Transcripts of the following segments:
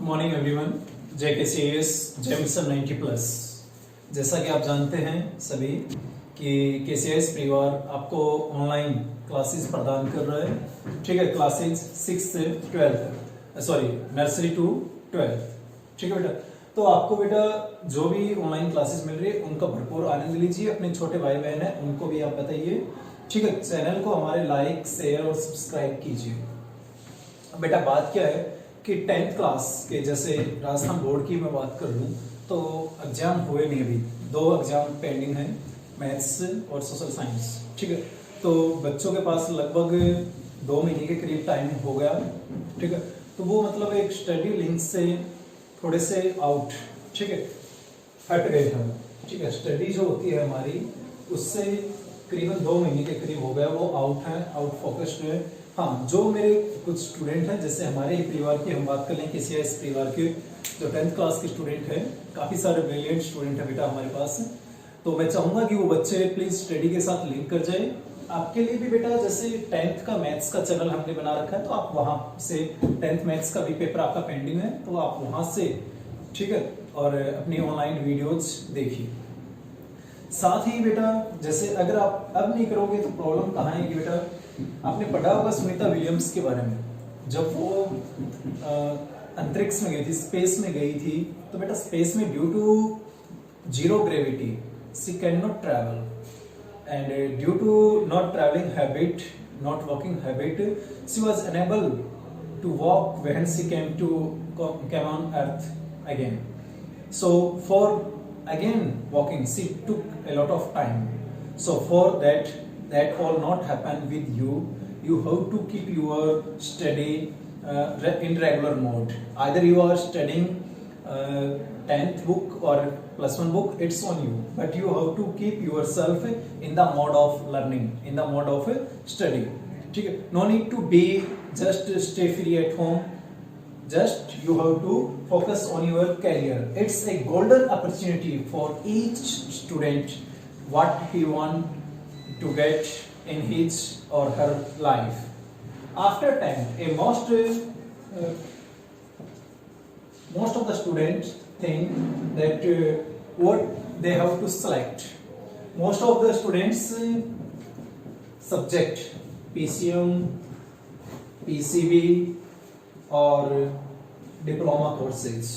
Morning everyone. JKCAS Jameson 90+। जैसा कि आप जानते हैं सभी कि KCAS परिवार आपको ऑनलाइन क्लासेस प्रदान कर रहा है। ठीक है, क्लासेस 6 से 12, सॉरी नर्सरी टू 12। ठीक है बेटा, तो आपको बेटा जो भी ऑनलाइन क्लासेस मिल रही है उनका भरपूर आनंद लीजिए। अपने छोटे भाई बहन है उनको भी आप बताइए। ठीक है, चैनल को हमारे लाइक शेयर और सब्सक्राइब कीजिए। बेटा बात क्या है कि 10th क्लास के जैसे राजस्थान बोर्ड की मैं बात कर लूँ तो एग्जाम हुए नहीं, अभी 2 एग्जाम पेंडिंग हैं, मैथ्स और सोशल साइंस। ठीक है, तो बच्चों के पास लगभग 2 महीने के करीब टाइम हो गया। ठीक है, तो वो मतलब एक स्टडी लिंक से थोड़े से आउट, ठीक है, हट गए हम। ठीक है, स्टडी जो होती है हमारी उससे करीबन 2 महीने के करीब हो गया, वो आउट है, आउट फोकस्ड है। हाँ, जो मेरे कुछ स्टूडेंट हैं, जैसे हमारे ही परिवार की हम बात कर लें, KCAS परिवार के जो 10th क्लास के स्टूडेंट हैं, काफ़ी सारे ब्रिलियंट स्टूडेंट हैं बेटा हमारे पास। तो मैं चाहूँगा कि वो बच्चे प्लीज़ स्टडी के साथ लिंक कर जाए। आपके लिए भी बेटा जैसे 10th का मैथ्स का चैनल हमने बना रखा है, तो आप वहाँ से 10th मैथ्स का भी पेपर आपका पेंडिंग है, तो आप वहाँ से, ठीक है, और अपनी ऑनलाइन वीडियोज देखिए। साथ ही बेटा जैसे अगर आप अब नहीं करोगे तो प्रॉब्लम कहाँ है कि बेटा आपने पढ़ा होगा सुनीता विलियम्स के बारे में, जब वो अंतरिक्ष में गई थी, स्पेस में गई थी, तो बेटा स्पेस में due to zero gravity she can not travel and due to not travelling habit, not walking habit, she was unable to walk when she came on earth again. So for again walking she took a lot of time. So for that all not happen with you, you have to keep your study in regular mode. Either you are studying 10th book or +1 book, it's on you, but you have to keep yourself in the mode of learning, in the mode of study. ठीक है, no need to be just stay free at home. Just you have to focus on your career. It's a golden opportunity for each student what he want to get in his or her life. After time, most of the students think that what they have to select. Most of the students subject PCM, PCB or diploma courses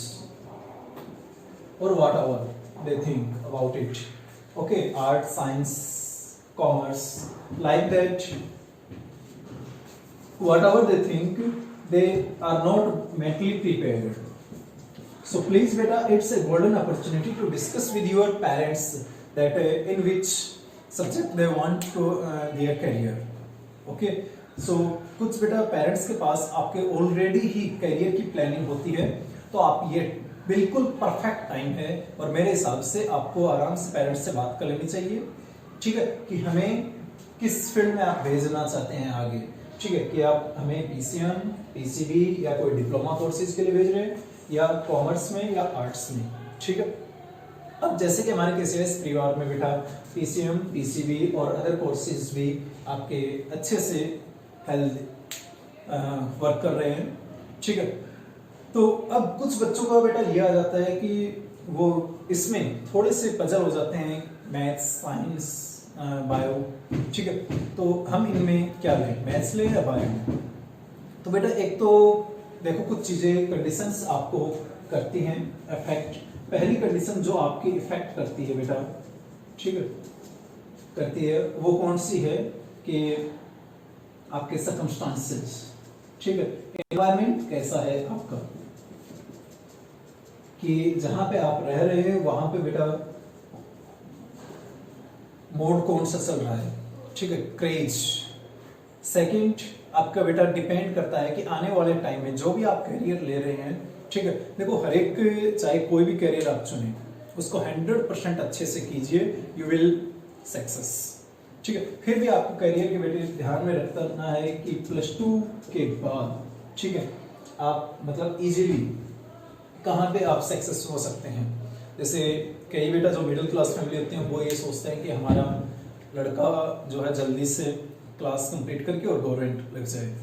or whatever they think about it. Okay, art, science, commerce, like that, whatever they think, they are not mentally prepared. So please beta, it's a golden opportunity to discuss with your parents that in which subject they want to their career. Okay, सो कुछ बेटा parents के पास आपके already ही career की planning होती है, तो आप ये बिल्कुल परफेक्ट टाइम है और मेरे हिसाब से आपको आराम से पेरेंट्स से बात कर लेनी चाहिए। ठीक है, कि हमें किस फील्ड में आप भेजना चाहते हैं आगे। ठीक है, कि आप हमें PCM, PCB या कोई डिप्लोमा कोर्सेज के लिए भेज रहे हैं या कॉमर्स में या आर्ट्स में। ठीक है, अब जैसे कि हमारे KCAS परिवार में बेटा PCM, PCB और अदर कोर्सेज भी आपके अच्छे से हेल्थ वर्क कर रहे हैं। ठीक है, तो अब कुछ बच्चों का बेटा ये आ जाता है कि वो इसमें थोड़े से पजल हो जाते हैं, मैथ्स, साइंस, बायो। ठीक है, तो हम इनमें क्या लें, मैथ्स लें या बायो? तो बेटा एक तो देखो कुछ चीजें कंडीशंस आपको करती हैं इफेक्ट। पहली कंडीशन जो आपकी इफेक्ट करती है बेटा, ठीक है, करती है, वो कौन सी है कि आपके सर्कमस्टांसेस। ठीक है, एनवायरनमेंट कैसा है आपका, कि जहां पे आप रह रहे हैं वहां पे बेटा मोड कौन सा चल रहा है। ठीक है, क्रेज। सेकंड आपका बेटा डिपेंड करता है कि आने वाले टाइम में जो भी आप करियर ले रहे हैं, ठीक है, देखो हर एक चाहे कोई भी करियर आप चुने उसको 100% अच्छे से कीजिए, यू विल सक्सेस। ठीक है, फिर भी आपको करियर के बेटे ध्यान में रखना है कि +2 के बाद, ठीक है, आप मतलब इजीली कहाँ पे आप सक्सेस हो सकते हैं। जैसे कई बेटा जो मिडिल क्लास फैमिली होते हैं वो ये सोचते हैं कि हमारा लड़का जो है जल्दी से क्लास कंप्लीट करके और गवर्नमेंट लग जाए।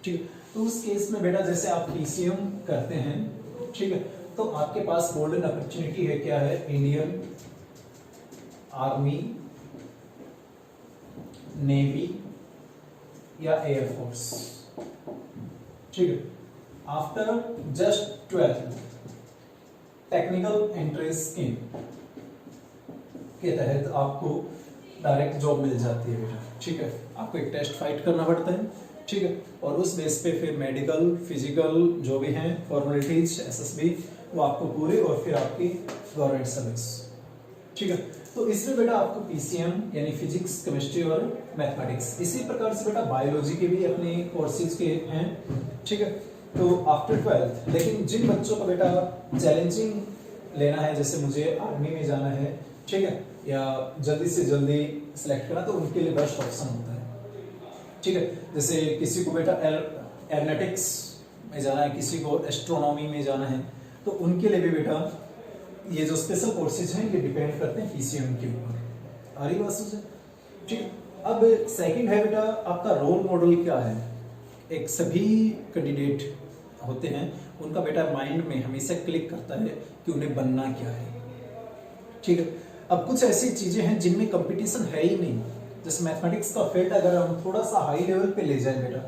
ठीक है, तो उस केस में बेटा जैसे आप PCM करते हैं ठीक है, तो आपके पास गोल्डन अपॉर्चुनिटी है, क्या है, इंडियन आर्मी, नेवी या एयरफोर्स। ठीक है, after just 12 technical entrance scheme के तहत आपको डायरेक्ट जॉब मिल जाती है बेटा। ठीक है, आपको एक टेस्ट फाइट करना पड़ता है, ठीक है, और उस बेस पे फिर मेडिकल, फिजिकल जो भी हैं फॉर्मेलिटीज, एसएसबी, वो आपको पूरे, और फिर आपकी गवर्नमेंट सर्विस। ठीक है, तो इसमें बेटा आपको पीसीएम यानी फिजिक्स, केमिस्ट्री और मैथमेटिक्स, इसी प्रकार से बेटा बायोलॉजी के भी अपने कोर्सेज के हैं। ठीक है, तो आफ्टर 12, लेकिन जिन बच्चों को बेटा चैलेंजिंग लेना है, जैसे मुझे आर्मी में जाना है, ठीक है, या जल्दी से जल्दी सिलेक्ट करना, तो उनके लिए बेस्ट ऑप्शन होता है। ठीक है, जैसे किसी को बेटा एरोनॉटिक्स में जाना है, किसी को एस्ट्रोनॉमी में जाना है, तो उनके लिए भी बेटा ये जो स्पेशल कोर्सेज हैं ये डिपेंड करते हैं पीसीएम के ऊपर। आ रही बात समझे? ठीक है, अब सेकंड है बेटा आपका रोल मॉडल क्या है। एक सभी कैंडिडेट होते हैं, उनका बेटा माइंड में हमेशा क्लिक करता है कि उन्हें बनना क्या है। ठीक है, अब कुछ ऐसी चीजें हैं जिनमें कंपटीशन है ही नहीं, जैसे मैथमेटिक्स का फील्ड अगर हम थोड़ा सा हाई लेवल पे ले जाए बेटा,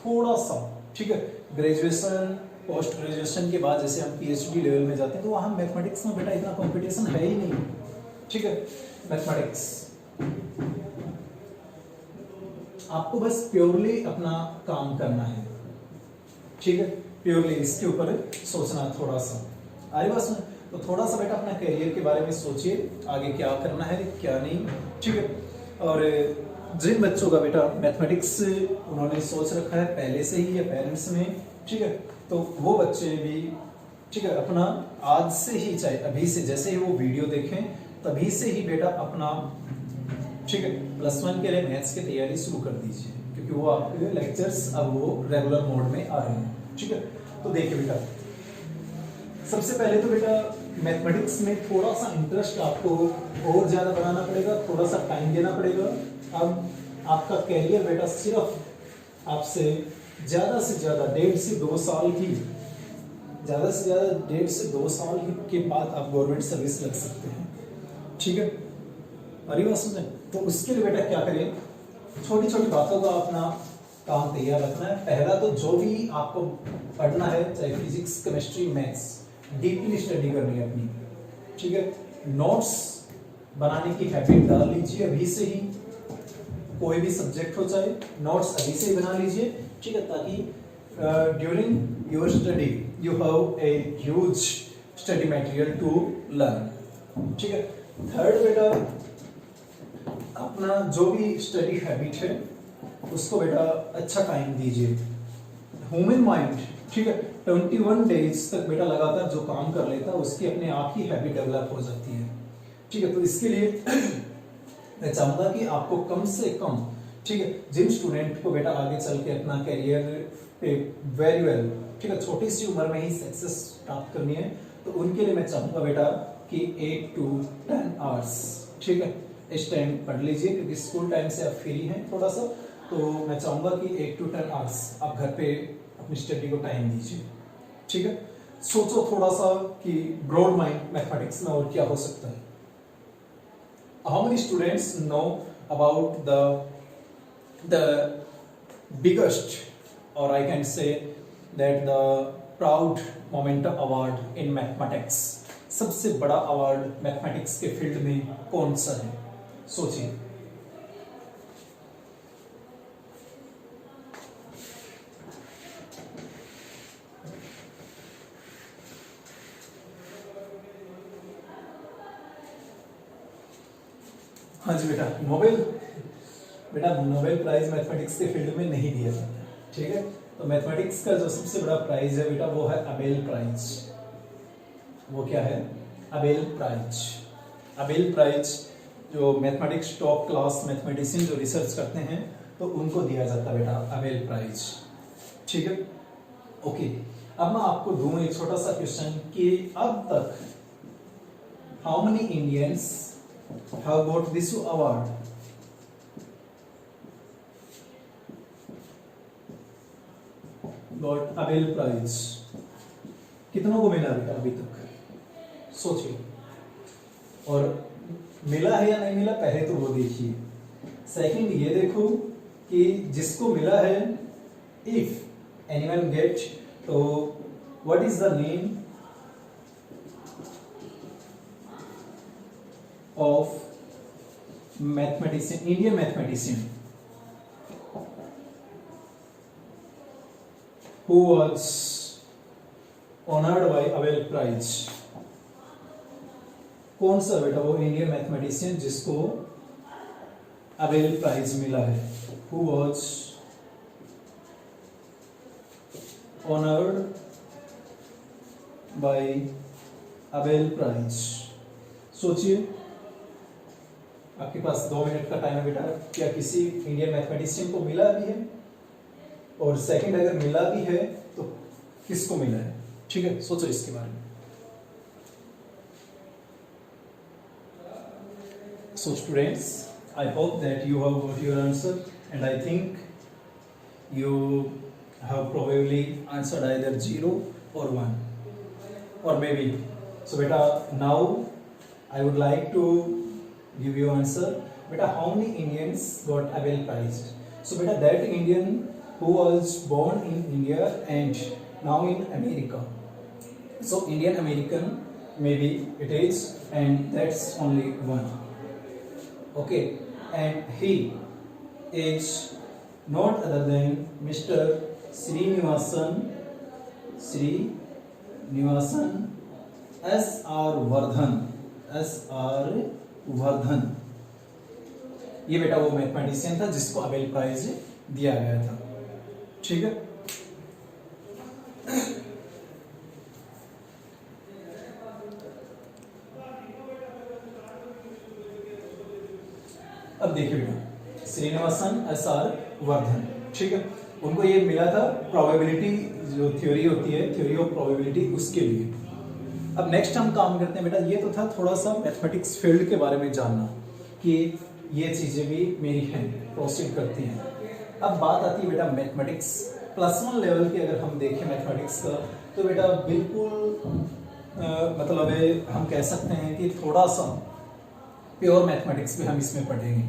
थोड़ा सा, ठीक है, ग्रेजुएशन, पोस्ट ग्रेजुएशन के बाद जैसे हम पीएचडी लेवल में जाते हैं, तो वहाँ मैथमेटिक्स में बेटा इतना कंपटीशन है ही नहीं। ठीक है, मैथमेटिक्स आपको बस प्योरली अपना काम करना है। ठीक है, प्योरली इसके ऊपर सोचना थोड़ा सा। अरे बस, तो थोड़ा सा बेटा अपना करियर के बारे में सोचिए, आगे क्या करना है क्या नहीं। ठीक है, और जिन बच्चों का बेटा मैथमेटिक्स उन्होंने सोच रखा है पहले से ही या पेरेंट्स में, ठीक है, तो वो बच्चे भी, ठीक है, अपना आज से ही, चाहे अभी से, जैसे ही वो वीडियो देखें तभी से ही बेटा अपना, ठीक है, +1 के लिए मैथ्स की तैयारी शुरू कर दीजिए, क्योंकि वो आपके लेक्चर्स अब वो रेगुलर मोड में आ रहे हैं। ठीक है, तो देखिए बेटा, सबसे पहले तो बेटा मैथमेटिक्स में थोड़ा सा इंटरेस्ट आपको और ज्यादा बनाना पड़ेगा, थोड़ा सा टाइम देना पड़ेगा। अब आपका कैरियर बेटा सिर्फ आपसे ज्यादा से ज्यादा 1.5 से 2 साल की, ज्यादा से ज्यादा 1.5 से 2 साल के बाद आप गवर्नमेंट सर्विस लग सकते हैं। ठीक है, अरे बात समझे? तो उसके लिए बेटा क्या करें, छोटी छोटी बातों का अपना काम तैयार रखना है। पहला तो जो भी आपको पढ़ना है, चाहे physics, chemistry, maths, deeply study करनी है अपनी। ठीक है, नोट्स बनाने की हैबिट डाल लीजिए अभी से ही, कोई भी सब्जेक्ट हो चाहे नोट्स अभी से ही बना लीजिए। ठीक है, ताकि during your study you have a huge study material to learn. ठीक है, थर्ड बेटा अपना जो भी स्टडी हैबिट है उसको बेटा अच्छा टाइम दीजिए। ह्यूमन माइंड, ठीक है, 21 डेज तक बेटा लगातार जो काम कर लेता है उसकी अपने आप ही हैबिट डेवलप हो जाती है। ठीक है, तो इसके लिए मैं चाहूंगा कि आपको कम से कम, ठीक है, जिन स्टूडेंट को बेटा आगे चल के अपना करियर पे वेरी वेल, ठीक है, छोटी सी उम्र में ही सक्सेस प्राप्त करनी है, तो उनके लिए मैं चाहूंगा बेटा कि 8 to 10 आवर्स, ठीक है, इस टाइम पढ़ लीजिए, क्योंकि स्कूल टाइम से आप फ्री हैं थोड़ा सा, तो मैं चाहूंगा कि 8 to 10 आवर्स आप घर पे अपनी स्टडी को टाइम दीजिए। ठीक है, सोचो थोड़ा सा कि ब्रॉड माइंड मैथमेटिक्स में और क्या हो सकता है। How many students know about the biggest, or I can say that the proud momentum award in mathematics, सबसे बड़ा अवार्ड मैथमेटिक्स के फील्ड में कौन सा है, सोचिए। हाँ जी बेटा, नोबेल प्राइज मैथमेटिक्स के फील्ड में नहीं दिया जाता। ठीक है, तो मैथमेटिक्स का जो सबसे बड़ा प्राइज है बेटा वो है अबेल प्राइज। वो क्या है? Abel prize. अबेल प्राइज जो मैथमेटिक्स टॉप क्लास मैथमेटिशियन जो रिसर्च करते हैं तो उनको दिया जाता है बेटा अबेल प्राइज। ठीक है, ओके। अब मैं आपको दूं एक छोटा सा क्वेश्चन कि अब तक how many Indians have got this award? Got Abel prize. कितनों को मिला बेटा अभी तक, सोचिए। और मिला है या नहीं मिला पहले तो वो देखिए। सेकंड ये देखो कि जिसको मिला है, इफ एनीवन गेट, तो what is the name of mathematician, Indian mathematician who was honored by Abel Prize। कौन सा बेटा वो इंडियन मैथमेटिशियन जिसको अबेल प्राइज मिला है? Who was honored by Abel Prize। सोचिए, आपके पास 2 मिनट का टाइम है बेटा। क्या किसी इंडियन मैथमेटिशियन को मिला भी है? और सेकंड अगर मिला भी है तो किसको मिला है? ठीक है, सोचो इसके बारे में। So students, I hope that you have got your answer, and I think you have probably answered either 0 or 1 or maybe. So beta, now I would like to give you answer. Beta, how many Indians got Abel Prize? So beta, that Indian who was born in India and now in America. So Indian American maybe it is, and that's only one. Okay, and he is not other than Mr. Srinivasan S.R. Vardhan। ये बेटा वो mathematician था जिसको अबेल prize दिया गया था। ठीक है, अब देखिए बेटा, श्रीनिवासन एस.आर. वर्धन, ठीक है, उनको ये मिला था प्रोबेबिलिटी, जो थ्योरी होती है, थ्योरी ऑफ प्रोबेबिलिटी, उसके लिए। अब नेक्स्ट हम काम करते हैं बेटा, ये तो था थोड़ा सा मैथमेटिक्स फील्ड के बारे में जानना कि ये चीजें भी मेरी हैं, प्रोसीड करती हैं। अब बात आती है बेटा मैथमेटिक्स +1 लेवल की। अगर हम देखें मैथमेटिक्स का, तो बेटा बिल्कुल मतलब हम कह सकते हैं कि थोड़ा सा प्योर मैथमेटिक्स भी हम इसमें पढ़ेंगे।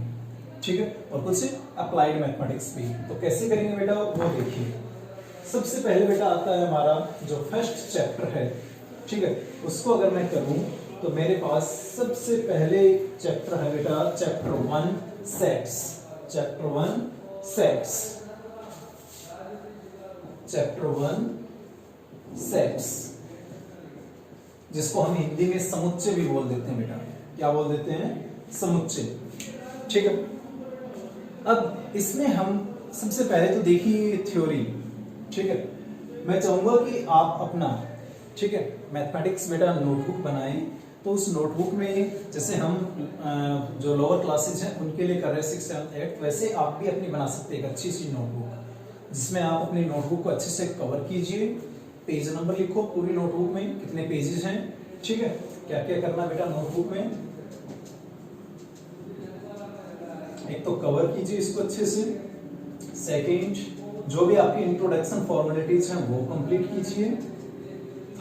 ठीक है, और कुछ अप्लाइड मैथमेटिक्स भी। तो कैसे करेंगे बेटा, वो देखिए। सबसे पहले बेटा आता है हमारा जो फर्स्ट चैप्टर है, ठीक है, उसको अगर मैं करूं तो मेरे पास सबसे पहले चैप्टर है बेटा chapter 1 sets. Chapter 1 sets, chapter 1 sets, जिसको हम हिंदी में समुच्चय भी बोल देते हैं बेटा। क्या बोल देते हैं? समुच्चय। ठीक है, अब इसमें हम सबसे पहले तो देखिए थ्योरी। ठीक है, मैं चाहूंगा कि आप अपना, ठीक है, मैथमेटिक्स बेटा नोटबुक बनाएं। तो उस नोटबुक में जैसे हम जो लोअर क्लासेज हैं उनके लिए कर रहे हैं 6, 7, 8, वैसे आप भी अपनी बना सकते हैं एक अच्छी सी नोटबुक, जिसमें आप अपनी नोटबुक को अच्छे से कवर कीजिए, पेज नंबर लिखो पूरी नोटबुक में कितने पेजेस हैं। ठीक है, क्या क्या करना बेटा नोटबुक में, एक तो कवर कीजिए इसको अच्छे से, सेकंड जो भी आपकी इंट्रोडक्शन फॉर्मेलिटीज हैं वो कंप्लीट कीजिए,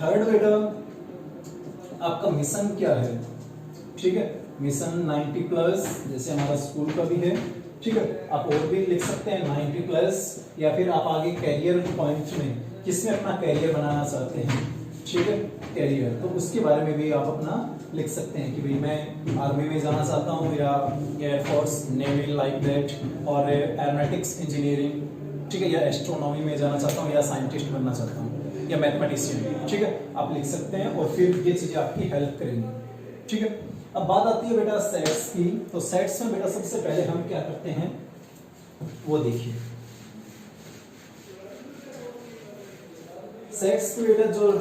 थर्ड बेटा आपका मिशन क्या है। ठीक है, मिशन 90+ जैसे हमारा स्कूल का भी है। ठीक है, आप और भी लिख सकते हैं 90+, या फिर आप आगे कैरियर पॉइंट में किसमें अपना कैरियर बनाना चाहते हैं। ठीक है, कैरियर, तो उसके बारे में भी आप अपना लिख सकते हैं कि भाई मैं आर्मी में जाना चाहता हूँ, या एयरफोर्स, नेवी लाइक दैट, और एरोनॉटिक्स इंजीनियरिंग, ठीक है, या एस्ट्रोनॉमी में जाना चाहता हूँ, या साइंटिस्ट बनना चाहता हूँ, या मैथमेटिशियन। ठीक है, आप लिख सकते हैं और फिर ये चीजें आपकी हेल्प करेंगी। ठीक है, अब बात आती है बेटा सेट्स की। तो सेट्स में बेटा सबसे पहले हम क्या करते हैं वो देखिए। सेट्स के बेटा जो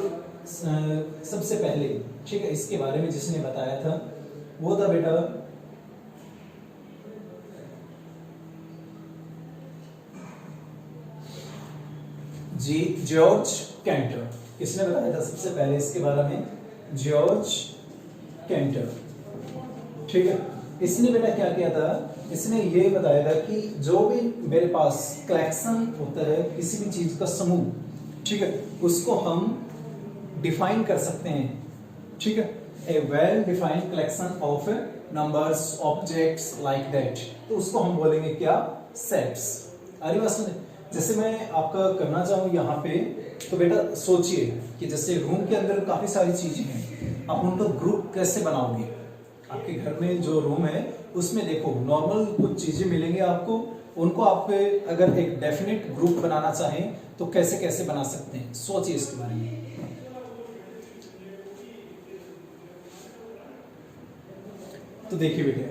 सबसे पहले, ठीक है, इसके बारे में जिसने बताया था वो था बेटा जॉर्ज कैंटर। किसने बताया था सबसे पहले इसके बारे में? George canter. ठीक है, इसने बेटा क्या किया था, इसने ये बताया था कि जो भी मेरे पास कलेक्शन होता है किसी भी चीज का समूह, ठीक है, उसको हम डिफाइन कर सकते हैं, ठीक है, a well defined collection of numbers objects like that, तो उसको हम बोलेंगे क्या, सेट्स। अरे बात सुने, जैसे मैं आपका करना चाहूँ यहाँ पे, तो बेटा सोचिए कि जैसे रूम के अंदर काफी सारी चीजें हैं, आप उनका ग्रुप कैसे बनाओगे। आपके घर में जो रूम है उसमें देखो नॉर्मल कुछ चीजें मिलेंगी आपको, उनको आप अगर एक डेफिनेट ग्रुप बनाना चाहें तो कैसे कैसे बना सकते हैं, सोचिए इसके बारे में। तो देखिए बेटे,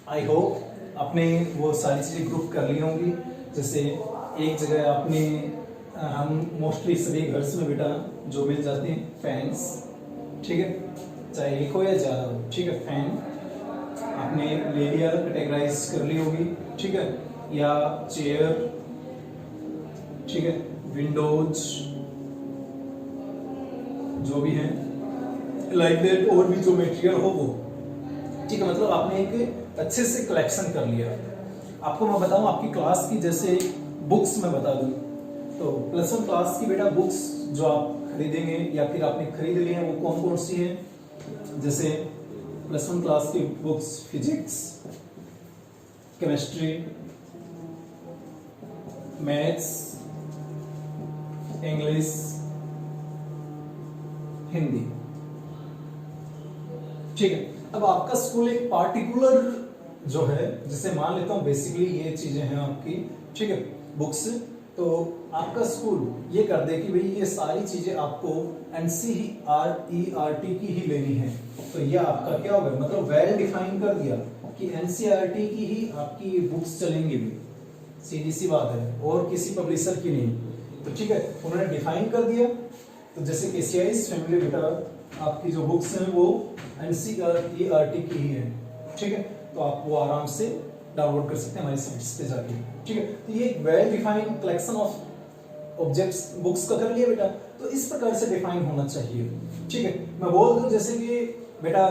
आई होप आपने वो सारी चीजें ग्रुप कर ली होंगी। जैसे एक जगह आपने हम मोस्टली सभी घर्स में बेटा जो मिल जाते हैं फैंस, ठीक है, चाहे एक हो या ज्यादा हो, ठीक है, फैन आपने ले लिया, कैटेगराइज कर ली होगी, ठीक है, या चेयर, ठीक है, विंडोज जो भी है लाइक दैट, और भी जो मटेरियल हो वो, ठीक है, मतलब आपने एक अच्छे से कलेक्शन कर लिया। आपको मैं बताऊं आपकी क्लास की जैसे बुक्स मैं बता दूं, तो +1 क्लास की बेटा बुक्स जो आप खरीदेंगे या फिर आपने खरीद ली है वो कौन कौन सी है। जैसे +1 क्लास की books physics, chemistry, maths, English, Hindi, ठीक है। अब आपका स्कूल एक पार्टिकुलर जो है, जैसे मान लेता हूं बेसिकली ये चीजें हैं आपकी, ठीक है, बुक्स, तो आपका स्कूल ये कर दे कि भाई ये सारी चीजें आपको NCERT की ही लेनी है, तो ये आपका क्या होगा, मतलब वेल डिफाइन कर दिया कि NCERT की ही आपकी बुक्स चलेंगी भी, सीधी सी बात है, और किसी पब्लिशर की नहीं, तो ठीक है, उन्होंने डिफाइन कर दिया। तो जैसे KCI's फैमिली बेटा आपकी जो बुक्स हैं वो NCERT की ही है, ठीक है, तो आप वो आराम से डाउनलोड कर सकते हैं हमारी साइट्स पे जाके, ठीक है। तो ये एक well defined collection of objects books का कर लिया बेटा, तो इस प्रकार से डिफाइन होना चाहिए, ठीक है। मैं बोल दूं जैसे कि बेटा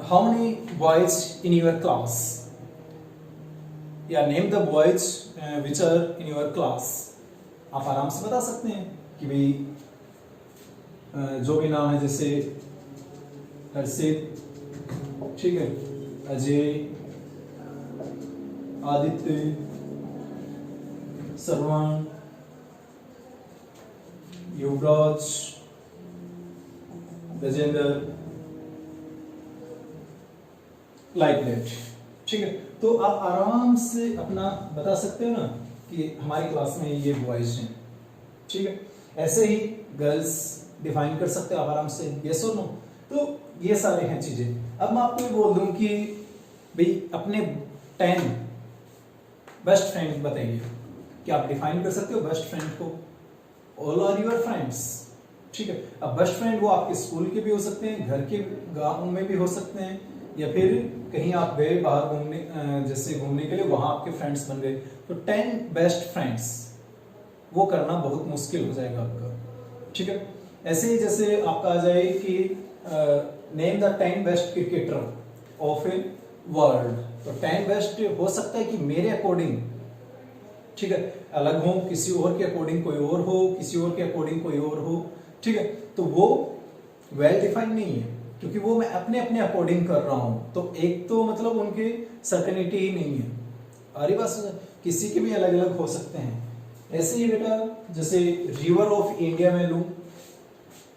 how many boys in your class, या name the boys which are in your class, आप आराम से बता सकते हैं कि भाई जो भी नाम है, जैसे हर्षित, ठीक है, अजय, आदित्य, श्रवण, युवराज, गजेंद्र, लाइक दैट, ठीक है। तो आप आराम से अपना बता सकते हो ना कि हमारी क्लास में ये बॉयज हैं, ठीक है। ऐसे ही गर्ल्स डिफाइन कर सकते हो आप आराम से, यस और नो। तो ये सारे हैं चीजें। अब मैं आपको ये बोल दूं कि भाई अपने 10 बेस्ट फ्रेंड बताइए, क्या आप डिफाइन कर सकते हो बेस्ट फ्रेंड को, ऑल आर योर फ्रेंड्स, ठीक है। अब बेस्ट फ्रेंड वो आपके स्कूल के भी हो सकते हैं, घर के गांव में भी हो सकते हैं, या फिर कहीं आप गए बाहर घूमने, जैसे घूमने के लिए, वहां आपके फ्रेंड्स बन गए, तो 10 बेस्ट फ्रेंड्स वो करना बहुत मुश्किल हो जाएगा आपका, ठीक है। ऐसे ही जैसे आपका आ जाए कि name the 10 best cricketer of a world, तो 10 बेस्ट हो सकता है कि मेरे अकॉर्डिंग, ठीक है, अलग हो, किसी और के अकॉर्डिंग कोई और हो, किसी और के अकॉर्डिंग कोई और हो, ठीक है, तो वो वेल डिफाइंड नहीं है, क्योंकि वो मैं अपने अपने अकॉर्डिंग कर रहा हूं, तो एक तो मतलब उनकी सर्टेनिटी ही नहीं है, अरे बस किसी के भी अलग अलग हो सकते हैं। ऐसे ही बेटा जैसे रिवर ऑफ इंडिया में लूं,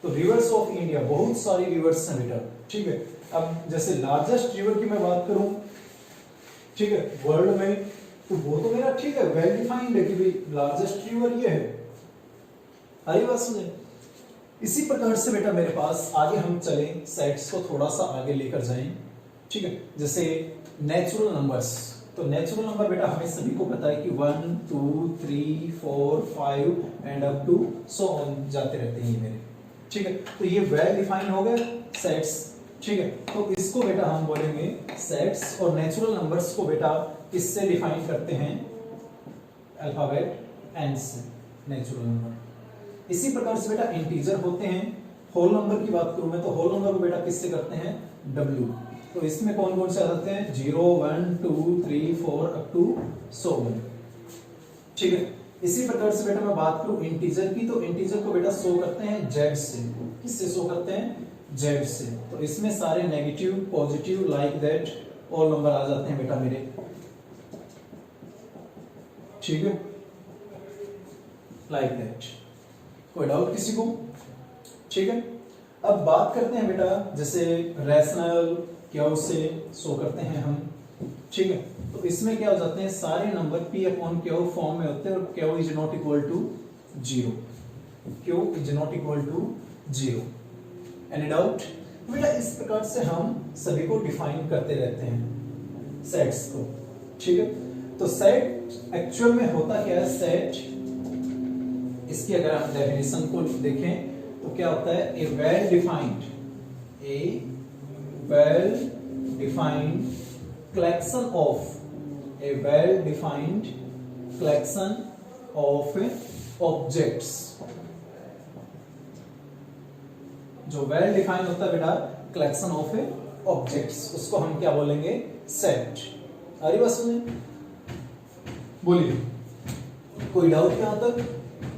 तो रिवर्स ऑफ इंडिया बहुत सारी रिवर्स हैं बेटा, ठीक है। अब जैसे लार्जेस्ट रिवर की मैं बात करूं, ठीक है, वर्ल्ड में, तो वो तो मेरा ठीक है वेल डिफाइंड है कि भाई लार्जेस्ट रिवर ये है, अरे बात सुने। इसी प्रकार से बेटा मेरे पास आगे हम चलें, सेट्स को थोड़ा सा आगे लेकर जाएं, ठीक है। जैसे नेचुरल नंबर्स, तो नेचुरल नंबर बेटा हमें सभी को पता है कि 1 2 3 4 5 and up to so on जाते रहते हैं ये मेरे, ठीक है। तो ये वेल डिफाइन हो गए सेट्स, ठीक है। तो इसको बेटा हम बोलेंगे सेट्स, और नेचुरल नंबर्स को बेटा किससे डिफाइन करते हैं, अल्फाबेट एन से, नेचुरल नंबर। इसी प्रकार से बेटा इंटीजर होते हैं, होल नंबर की बात करूं मैं, तो होल नंबर को बेटा किससे करते हैं, W, तो इसमें कौन कौन से आ जाते हैं, 0 1 2 3 4 अप टू सो ऑन, ठीक है। इसी प्रकार से बेटा मैं बात करूं इंटीजर की, तो इंटीजर को बेटा शो करते हैं जेड से। किससे शो करते हैं? जेड से। तो इसमें सारे negative, positive, like that all number आ जाते हैं बेटा मेरे। ठीक है, लाइक दैट। कोई डाउट किसी को? ठीक है, अब बात करते हैं बेटा जैसे रैशनल क्यू से शो करते हैं हम। ठीक है, तो इसमें क्या हो जाते हैं, सारे number p upon Q form में होते हैं और Q is not equal to 0। Q is not equal to 0। Any doubt? बेटा इस प्रकार से हम सभी को डिफाइन करते रहते हैं सेट्स को। ठीक है, तो सेट एक्चुअल में होता क्या है? सेट, इसकी अगर आप डेफिनेशन को देखें तो क्या होता है? A well defined collection of objects। जो वेल डिफाइंड होता है बेटा कलेक्शन ऑफ ऑब्जेक्ट्स, उसको हम क्या बोलेंगे? सेट। आ रही बात सुनिए? बोलिए, कोई डाउट यहां तक?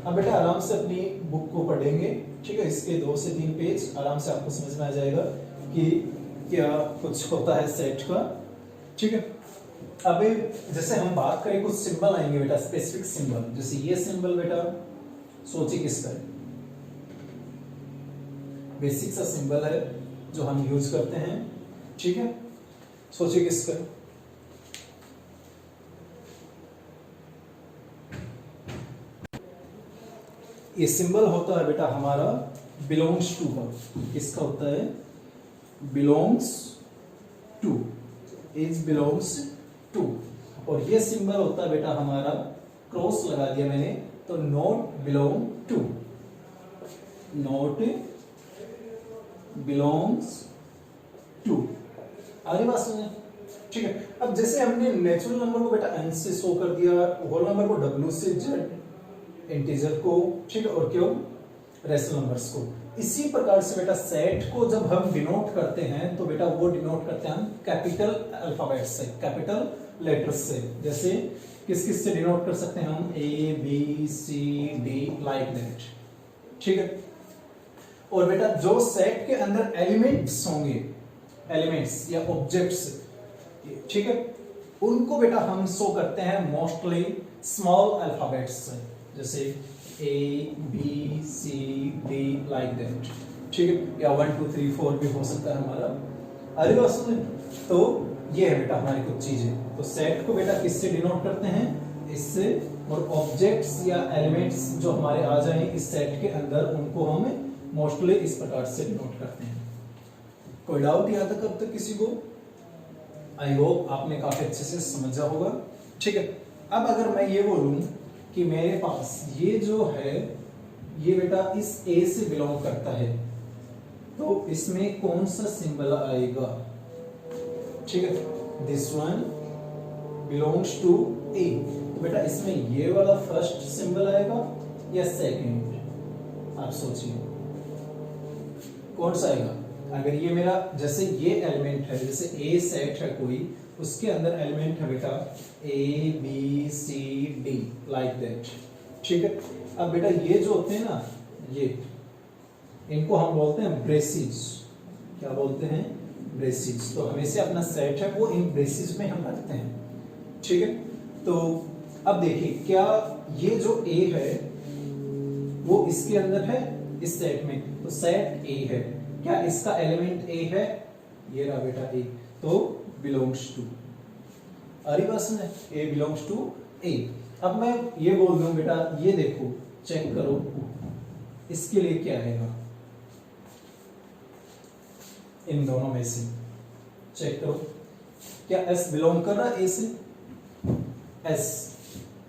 अब बेटा आराम से अपनी बुक को पढ़ेंगे। ठीक है, इसके 2 से 3 पेज आराम से आपको समझ में आ जाएगा कि क्या कुछ होता है सेट का। ठीक है, अब जैसे हम बात करें कुछ सिंबल आएंगे बेटा, स्पेसिफिक सिंबल। जैसे ये सिंबल बेटा सोचिए किसका है? बेसिक सा सिंबल है जो हम यूज करते हैं। ठीक है, सोचिए किसका है? ये सिंबल होता है बेटा हमारा बिलोंग्स टू का। किसका होता है? Belongs to, is belongs to. और ये सिंबल होता है बेटा हमारा, क्रॉस लगा दिया मैंने, तो not belong to, not belongs to. आगे बात सुनिए। ठीक है, अब जैसे हमने नेचुरल नंबर को बेटा n से शो कर दिया, होल नंबर को w से, z इंटीजर को, ठीक है, और क्यों रैशनल नंबर्स को। इसी प्रकार से बेटा सेट को जब हम डिनोट करते हैं तो बेटा वो डिनोट करते हैं हम कैपिटल अल्फाबेट से, कैपिटल लेटर्स से। जैसे किस किस से डिनोट कर सकते हैं हम? A B C D, like that. ठीक है, और बेटा जो सेट के अंदर एलिमेंट्स होंगे, एलिमेंट्स या ऑब्जेक्ट्स, ठीक है, उनको बेटा हम शो करते हैं मोस्टली स्मॉल अल्फाबेट्स से। जैसे A B C D, like that. ठीक है, या 1 2 3 4 भी हो सकता है हमारा। अरे बात सुनिए, तो ये है बेटा हमारी कुछ चीजें। तो सेट को बेटा किससे डिनोट करते हैं? इससे। और ऑब्जेक्ट्स या एलिमेंट्स जो हमारे आ जाए इस सेट के अंदर, उनको हम मोस्टली इस प्रकार से डिनोट करते हैं। कोई डाउट यहां तक अब तक किसी को? आई होप आपने काफी अच्छे से समझा होगा। ठीक है, अब अगर मैं ये बोलूं कि मेरे पास ये जो है, ये बेटा इस ए से बिलोंग करता है, तो इसमें कौन सा सिंबल आएगा? ठीक है, दिस वन बिलोंग्स टू ए। बेटा इसमें ये वाला फर्स्ट सिंबल आएगा या सेकंड? आप सोचिए कौन सा आएगा। अगर ये मेरा, जैसे ये एलिमेंट है, जैसे ए सेट है कोई, उसके अंदर एलिमेंट है बेटा A B C D, like that. ठीक है, अब बेटा ये जो होते हैं ना, ये इनको हम बोलते हैं ब्रेसिज। क्या बोलते हैं? ब्रेसिज। तो हमेशा अपना सेट है वो इन ब्रेसिज में हम रखते हैं। ठीक है, तो अब देखिए क्या ये जो ए है वो इसके अंदर है, इस सेट में, तो सेट ए है। क्या इसका एलिमेंट ए है? ये रहा बेटा ए, तो बिलोंग्स टू। अरे बस में ए बिलोंग्स टू ए। अब मैं ये बोल दूं बेटा, ये देखो, चेक करो इसके लिए क्या आएगा इन दोनों में से। चेक करो, क्या एस बिलोंग कर रहा है ए से? एस।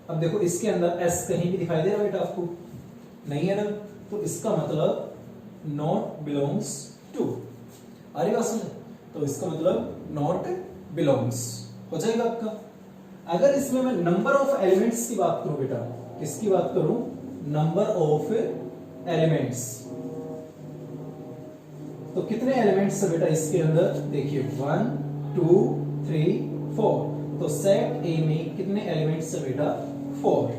अब देखो इसके अंदर एस कहीं भी दिखाई दे रहा बेटा आपको? नहीं है ना, तो इसका मतलब नॉट बिलोंग्स टू। अरे बात सुन, तो इसका मतलब नॉट बिलोंग्स हो जाएगा आपका। अगर इसमें मैं नंबर ऑफ एलिमेंट्स की बात करूं बेटा, किसकी बात करूं? Number of elements. तो कितने एलिमेंट्स है बेटा इसके अंदर? देखिए 1 2 3 4। तो सेट ए में कितने एलिमेंट्स है बेटा? 4।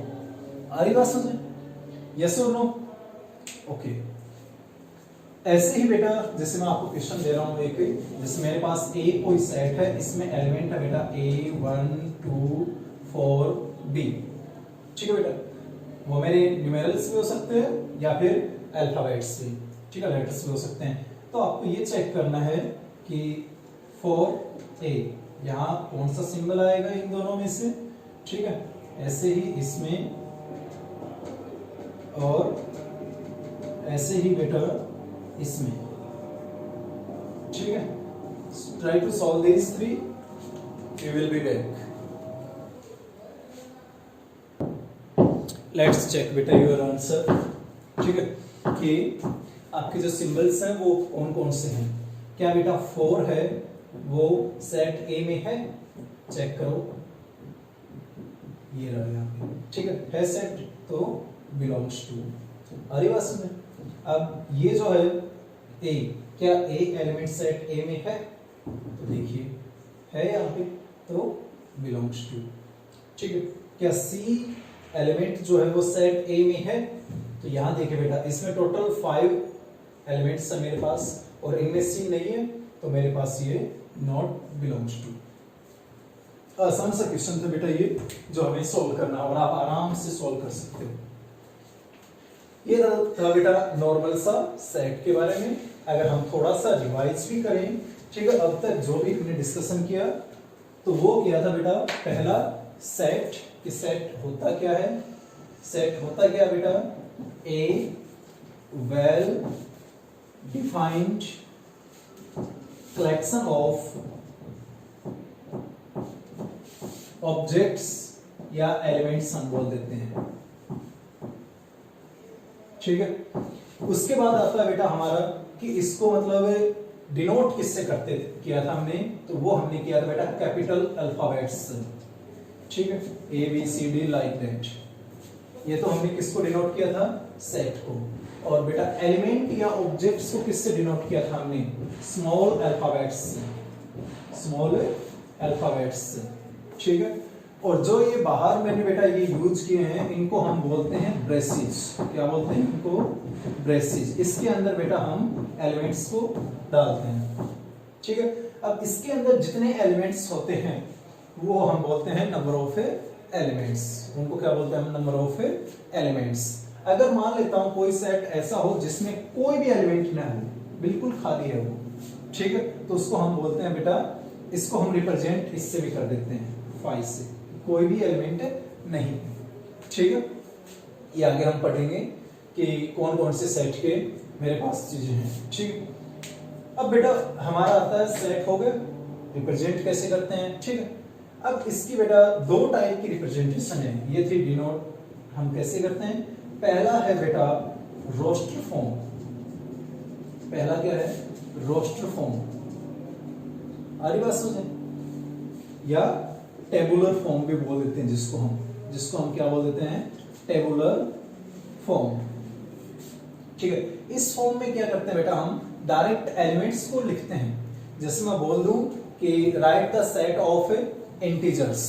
आ रही बात समझ? यस और नो? ओके। ऐसे ही बेटा जैसे मैं आपको क्वेश्चन दे रहा हूं एक, जैसे मेरे पास ए कोई सेट है, इसमें एलिमेंट है बेटा A 1 2 4 B, ठीक है बेटा। वो मेरे न्यूमेरल्स भी हो सकते हैं या फिर अल्फाबेट्स भी, ठीक है, लेटर्स भी हो सकते हैं। तो आपको ये चेक करना है कि 4A यहाँ कौन सा सिंबल आएगा इन दोनों में से, ठीक है। ऐसे ही इसमें और ऐसे ही बेटा इसमें, ठीक है। Try to solve this three, you will be back. Let's check बेटा योर आंसर, ठीक है, कि आपके जो सिंबल्स हैं वो कौन कौन से हैं। क्या बेटा 4 है वो सेट ए में है? चेक करो, ये रहा यहाँ पे, ठीक है सेट, तो बिलोंग्स टू। अरे बात समझ? अब ये जो है ए, क्या ए एलिमेंट सेट ए में है? तो देखिए है यहाँ पे, तो बिलोंग्स टू, ठीक है। क्या सी एलिमेंट जो है वो सेट ए में है? तो यहाँ देखिए बेटा इसमें टोटल 5 एलिमेंट्स है मेरे पास और इनमें सी नहीं है, तो मेरे पास ये नॉट बिलोंग्स टू। आसान सा क्वेश्चन था बेटा ये, जो हमें सोल्व करना है और आप आराम से सोल्व कर सकते हो। ये था बेटा नॉर्मल सा सेट के बारे में। अगर हम थोड़ा सा रिवाइज भी करें, ठीक है, अब तक जो भी हमने डिस्कशन किया तो वो किया था बेटा, पहला सेट, कि सेट होता क्या है? सेट होता क्या बेटा? A well defined collection of objects या एलिमेंट्स हम बोल देते हैं, ठीक है। उसके बाद आता है बेटा हमारा कि इसको मतलब डिनोट किससे करते किया था हमने, तो वो हमने किया था बेटा कैपिटल अल्फाबेट्स, ठीक है, A B C D like that. ये तो हमने किसको डिनोट किया था? सेट को। और बेटा एलिमेंट या ऑब्जेक्ट्स को किससे डिनोट किया था हमने? स्मॉल अल्फाबेट्स से, स्मॉल अल्फाबेट्स से, ठीक है। और जो ये बाहर मैंने बेटा ये यूज किए हैं इनको हम बोलते हैं ब्रेसेस। क्या बोलते हैं इनको? ब्रेसेस। इसके अंदर बेटा हम एलिमेंट्स को डालते हैं, ठीक है। अब इसके अंदर जितने एलिमेंट्स होते हैं वो हम बोलते हैं नंबर ऑफ एलिमेंट्स। उनको क्या बोलते हैं हम? Number of elements. अगर मान लेता हूं कोई सेट ऐसा हो जिसमें कोई भी एलिमेंट ना हो, बिल्कुल खाली है वो, ठीक है, तो उसको हम बोलते हैं बेटा, इसको हम रिप्रेजेंट इससे भी कर देते हैं 5 से, कोई भी एलिमेंट नहीं, ठीक है। ये आगे हम पढ़ेंगे कि कौन कौन से सेट के मेरे पास चीजें हैं, ठीक। अब बेटा हमारा आता है सेट हो गया, रिप्रेजेंट कैसे करते हैं, ठीक है। अब इसकी बेटा 2 टाइप की रिप्रेजेंटेशन है, ये थी डिनोट हम कैसे करते हैं। पहला है बेटा रोस्टर फॉर्म। पहला क्या है? Roster form. आ रही बात समझे? या टेबुलर फॉर्म भी बोल देते हैं जिसको हम क्या बोल देते हैं? टेबुलर फॉर्म, ठीक है। इस फॉर्म में क्या करते हैं बेटा, हम डायरेक्ट एलिमेंट्स को लिखते हैं। जैसे मैं बोल दूं कि write the set of integers,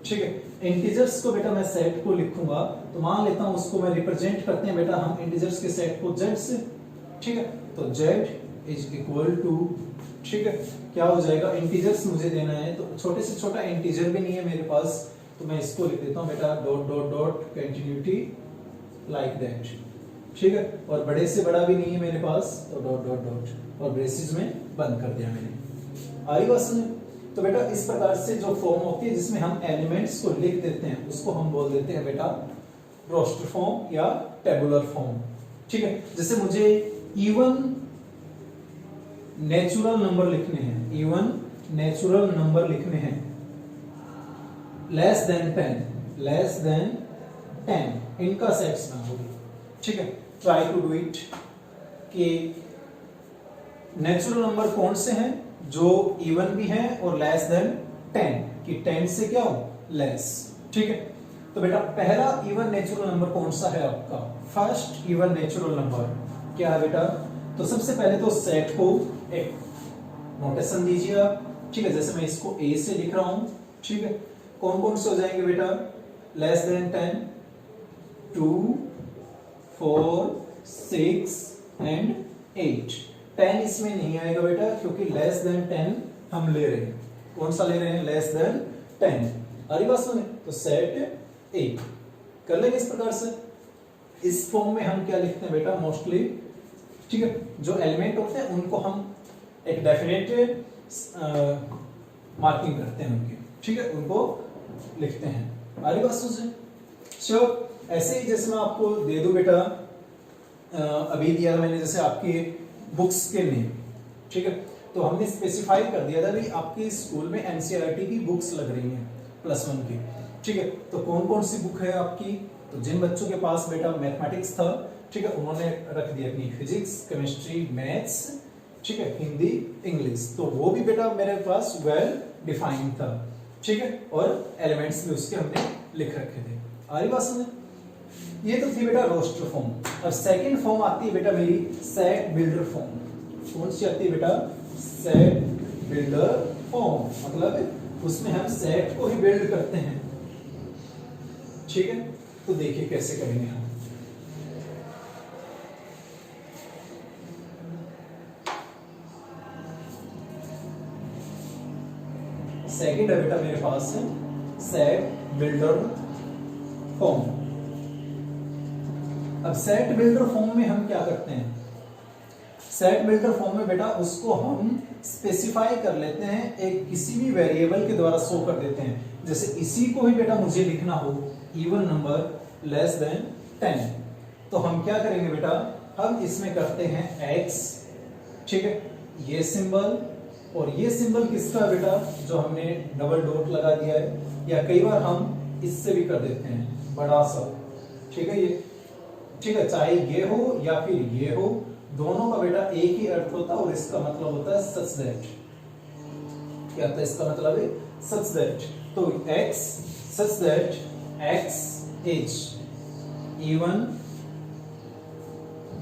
ठीक है। इंटीजर्स को बेटा मैं सेट को लिखूंगा, तो मान लेता हूं उसको मैं रिप्रेजेंट करते हैं बेटा हम इंटीजर्स के सेट को z से, ठीक है। तो z इज इक्वल टू, ठीक है, क्या हो जाएगा? इंटीजर्स मुझे देना है, तो छोटे से छोटा इंटीजर भी नहीं है मेरे पास, तो मैं इसको लिख देता हूं बेटा dot dot dot continuity like that, ठीक है। और बड़े से बड़ा भी नहीं है मेरे पास, तो डॉट डॉट डॉट और ब्रेसेस में बंद कर दिया मैंने। आई बात समझ? तो बेटा इस प्रकार से जो फॉर्म होती है जिसमें हम एलिमेंट्स को लिख देते हैं उसको हम बोल देते हैं बेटा रोस्टर फॉर्म या टेबुलर फॉर्म, ठीक है। जैसे मुझे इवन नेचुरल नंबर लिखने हैं, इवन नेचुरल नंबर लिखने हैं, लेस देन 10, इनका सेट्स ना होगी, ठीक है। ट्राई टू डू इट कि नेचुरल नंबर कौन से हैं जो इवन भी हैं और लेस देन 10, कि 10 से क्या हो? लेस, ठीक है। तो बेटा पहला इवन नेचुरल नंबर कौन सा है आपका? फर्स्ट इवन नेचुरल नंबर क्या है बेटा? तो सबसे पहले तो सेट को एक नोटेशन दीजिए आप, ठीक है। जैसे मैं इसको ए से लिख रहा हूं, ठीक है। कौन कौन से हो जाएंगे बेटा? Less than 10, 2 4 6 and 8। 10 इसमें नहीं आएगा बेटा, क्योंकि लेस देन 10 हम ले रहे हैं। कौन सा ले रहे हैं? Less than 10। अरे बात सुने, तो सेट 8 कर लेंगे इस प्रकार से। इस फॉर्म में हम क्या लिखते हैं बेटा? मोस्टली, ठीक है, जो एलिमेंट होते हैं उनको हम एक डेफिनेट मार्किंग करते हैं उनकी, ठीक है, उनको लिखते हैं। अरे बात सुन, सो ऐसे ही जैसे मैं आपको दे दूं बेटा, अभी दिया मैंने जैसे आपकी बुक्स के नेम, ठीक है, तो हमने स्पेसिफाई कर दिया था भाई आपके स्कूल में एनसीईआरटी की बुक्स लग रही हैं +1 की, ठीक है, तो कौन कौन सी बुक है आपकी? तो जिन बच्चों के पास बेटा मैथमेटिक्स था, ठीक है, उन्होंने रख दिया अपनी फिजिक्स, केमिस्ट्री, मैथ्स, ठीक है, हिंदी, इंग्लिश, तो वो भी बेटा मेरे पास वेल डिफाइंड था, ठीक है, और एलिमेंट्स भी उसके हमने लिख रखे थे। आ रही बात समझ? ये तो थी बेटा रोस्टर फॉर्म। और सेकंड फॉर्म आती है बेटा मेरी सेट बिल्डर फॉर्म। कौन सी आती है बेटा? सेट बिल्डर फॉर्म, मतलब उसमें हम सेट को ही बिल्ड करते हैं, ठीक है, तो देखिए कैसे करेंगे हम। सेकंड है बेटा मेरे पास सेट बिल्डर फॉर्म। अब सेट बिल्डर फॉर्म में हम क्या करते हैं? सेट बिल्डर फॉर्म में बेटा उसको हम स्पेसिफाई कर लेते हैं, एक किसी भी वेरिएबल के द्वारा शो कर देते हैं। जैसे इसी को ही बेटा मुझे लिखना हो इवन नंबर लेस देन 10, तो हम क्या करेंगे बेटा? हम इसमें करते हैं x, ठीक है, ये सिंबल, और ये सिंबल किसका बेटा? जो हमने डबल डॉट लगा दिया है, या कई बार हम इससे भी कर देते हैं बड़ा सा, ठीक है, ये, ठीक है, चाहे ये हो या फिर ये हो, दोनों का बेटा एक ही अर्थ होता है, और इसका मतलब होता है सच दैट। क्या होता है इसका मतलब? है सच दैट। तो x such that x is even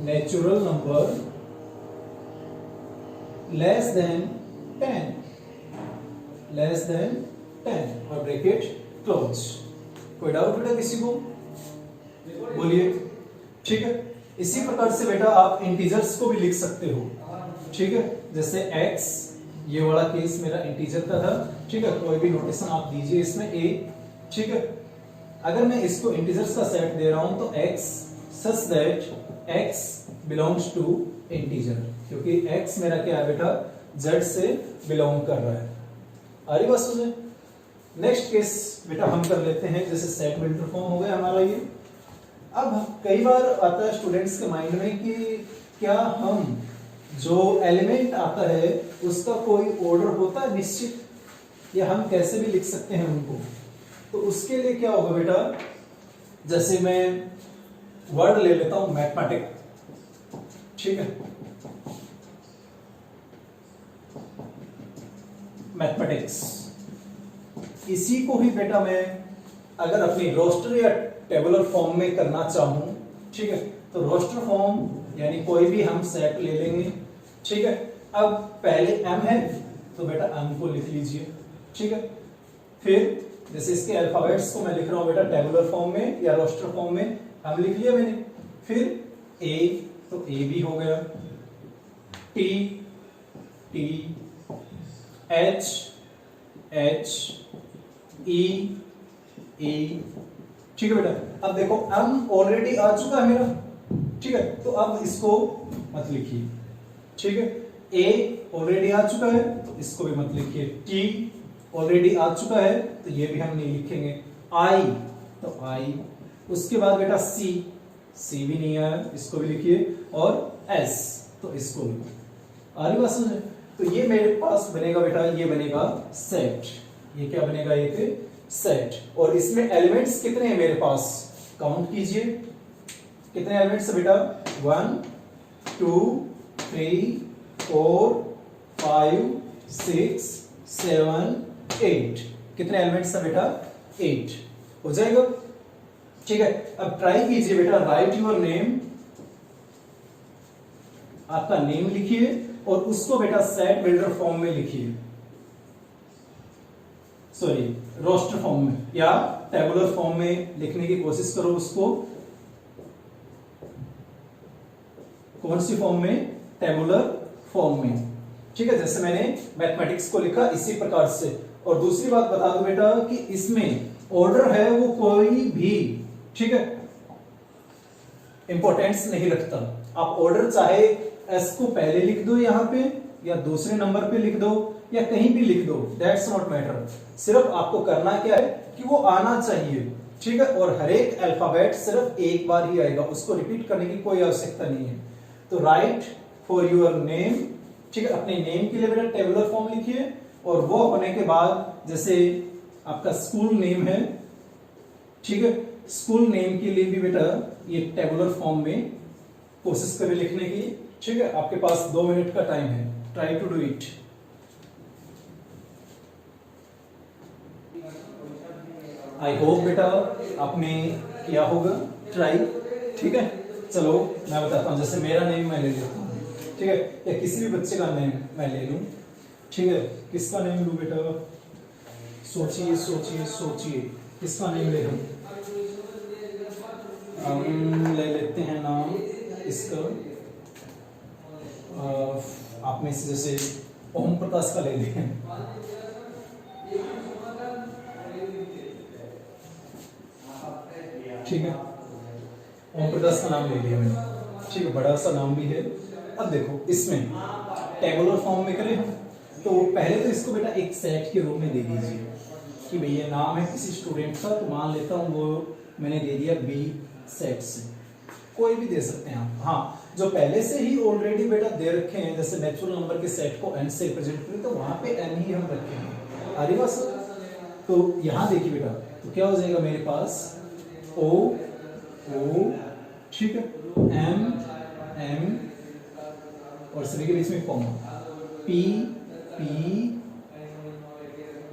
natural number less than 10 और ब्रैकेट क्लोज। कोई डाउट बेटा किसी को? बोलिए, ठीक है। इसी प्रकार से बेटा आप इंटीजर्स को भी लिख सकते हो, ठीक है, जैसे x, ये वाला केस मेरा इंटीजर का था, ठीक है, कोई भी नोटेशन आप दीजिए इसमें a, ठीक है। अगर मैं इसको इंटीजर्स का सेट दे रहा हूं तो x such that x belongs to integer, क्योंकि x मेरा क्या है बेटा? z से बिलोंग कर रहा है। आ रही बात समझे? नेक्स्ट केस बेटा हम कर लेते हैं, जैसे सेट बिल्डर फॉर्म हो गया हमारा ये। अब कई बार आता है स्टूडेंट्स के माइंड में कि क्या हम जो एलिमेंट आता है उसका कोई ऑर्डर होता है निश्चित, या हम कैसे भी लिख सकते हैं उनको? तो उसके लिए क्या होगा बेटा? जैसे मैं वर्ड ले लेता हूं मैथमेटिक, ठीक है, मैथमेटिक्स, इसी को ही बेटा मैं अगर अपनी रोस्टर या टेबुलर फॉर्म में करना चाहूं, ठीक है, तो रोस्टर फॉर्म यानी कोई भी हम सेट ले लेंगे, ठीक है। अब पहले m है तो बेटा m को लिख लीजिए, ठीक है। फिर जैसे इसके अल्फाबेट्स को मैं लिख रहा हूं बेटा टेबुलर फॉर्म में या रोस्टर फॉर्म में, हम लिख लिया मैंने। फिर a, तो a भी हो गया, t, t, h, h, e, e, ठीक है बेटा। अब देखो m ऑलरेडी आ चुका है मेरा, ठीक है, तो अब इसको मत लिखिए, ठीक है। a ऑलरेडी आ चुका है तो इसको भी मत लिखिए। t ऑलरेडी आ चुका है तो ये भी हम नहीं लिखेंगे। i, तो i, उसके बाद बेटा c भी नहीं आया, इसको भी लिखिए, और s, तो इसको भी। आ रही बात समझ? तो ये मेरे पास बनेगा बेटा, ये बनेगा सेट। ये क्या बनेगा? एक सेट। और इसमें एलिमेंट्स कितने हैं मेरे पास? काउंट कीजिए, कितने एलिमेंट्स है बेटा? 1 2 3 4 5 6 7 8। कितने एलिमेंट्स है बेटा? 8 हो जाएगा, ठीक है। अब ट्राई कीजिए बेटा, राइट योर नेम, आपका नेम लिखिए और उसको बेटा सेट बिल्डर फॉर्म में लिखिए, सॉरी रोस्टर फॉर्म में या टेबुलर फॉर्म में लिखने की कोशिश करो उसको, कौन सी फॉर्म में? टेबुलर फॉर्म में। ठीक है, जैसे मैंने मैथमेटिक्स को लिखा इसी प्रकार से। और दूसरी बात बता दो बेटा कि इसमें ऑर्डर है वो कोई भी, ठीक है, इंपॉर्टेंस नहीं रखता। आप ऑर्डर चाहे एस को पहले लिख दो यहां पे, या दूसरे नंबर पे लिख दो, या कहीं भी लिख दो, दैट्स नॉट मैटर। सिर्फ आपको करना क्या है कि वो आना चाहिए, ठीक है। और हर एक अल्फाबेट सिर्फ एक बार ही आएगा, उसको रिपीट करने की कोई आवश्यकता नहीं है। तो राइट फॉर योर नेम, ठीक है, अपने नेम के लिए बेटा टेबुलर फॉर्म लिखिए। और वो होने के बाद जैसे आपका स्कूल नेम है, ठीक है, स्कूल नेम के लिए भी बेटा ये टेबुलर फॉर्म में कोशिश करें लिखने की, ठीक है। आपके पास 2 मिनट का टाइम है, try to do it. I hope बेटा आपने किया होगा ट्राई, ठीक है। चलो मैं बताता हूँ, जैसे मेरा नेम मैं ले लेता हूँ, ठीक है, या किसी भी बच्चे का नेम मैं ले लूँ, ठीक है। किसका नेम लूँ बेटा? सोचिए सोचिए सोचिए, किसका नेम ले लूँ? हम ले लेते हैं नाम इसका, आप में से जैसे ओम प्रकाश का ले लें, ठीक है, ओम प्रकाश का नाम ले लिया मैंने, ठीक है, बड़ा सा नाम भी है। अब देखो इसमें टेबुलर फॉर्म में करें तो पहले तो इसको बेटा एक सेट के रूप में दे दीजिए कि भैया नाम है किसी स्टूडेंट का, तो मान लेता हूँ वो मैंने दे दिया बी सेट से, कोई भी दे सकते हैं आप। हाँ, जो पहले से ही ऑलरेडी बेटा दे रखे हैं, जैसे नेचुरल नंबर के सेट को n से रिप्रेजेंट करें तो वहां पे n ही हम रखेंगे। अरे बस, तो यहां देखिए बेटा, तो क्या हो जाएगा मेरे पास O O, ठीक है, M M और सभी के बीच में comma, P P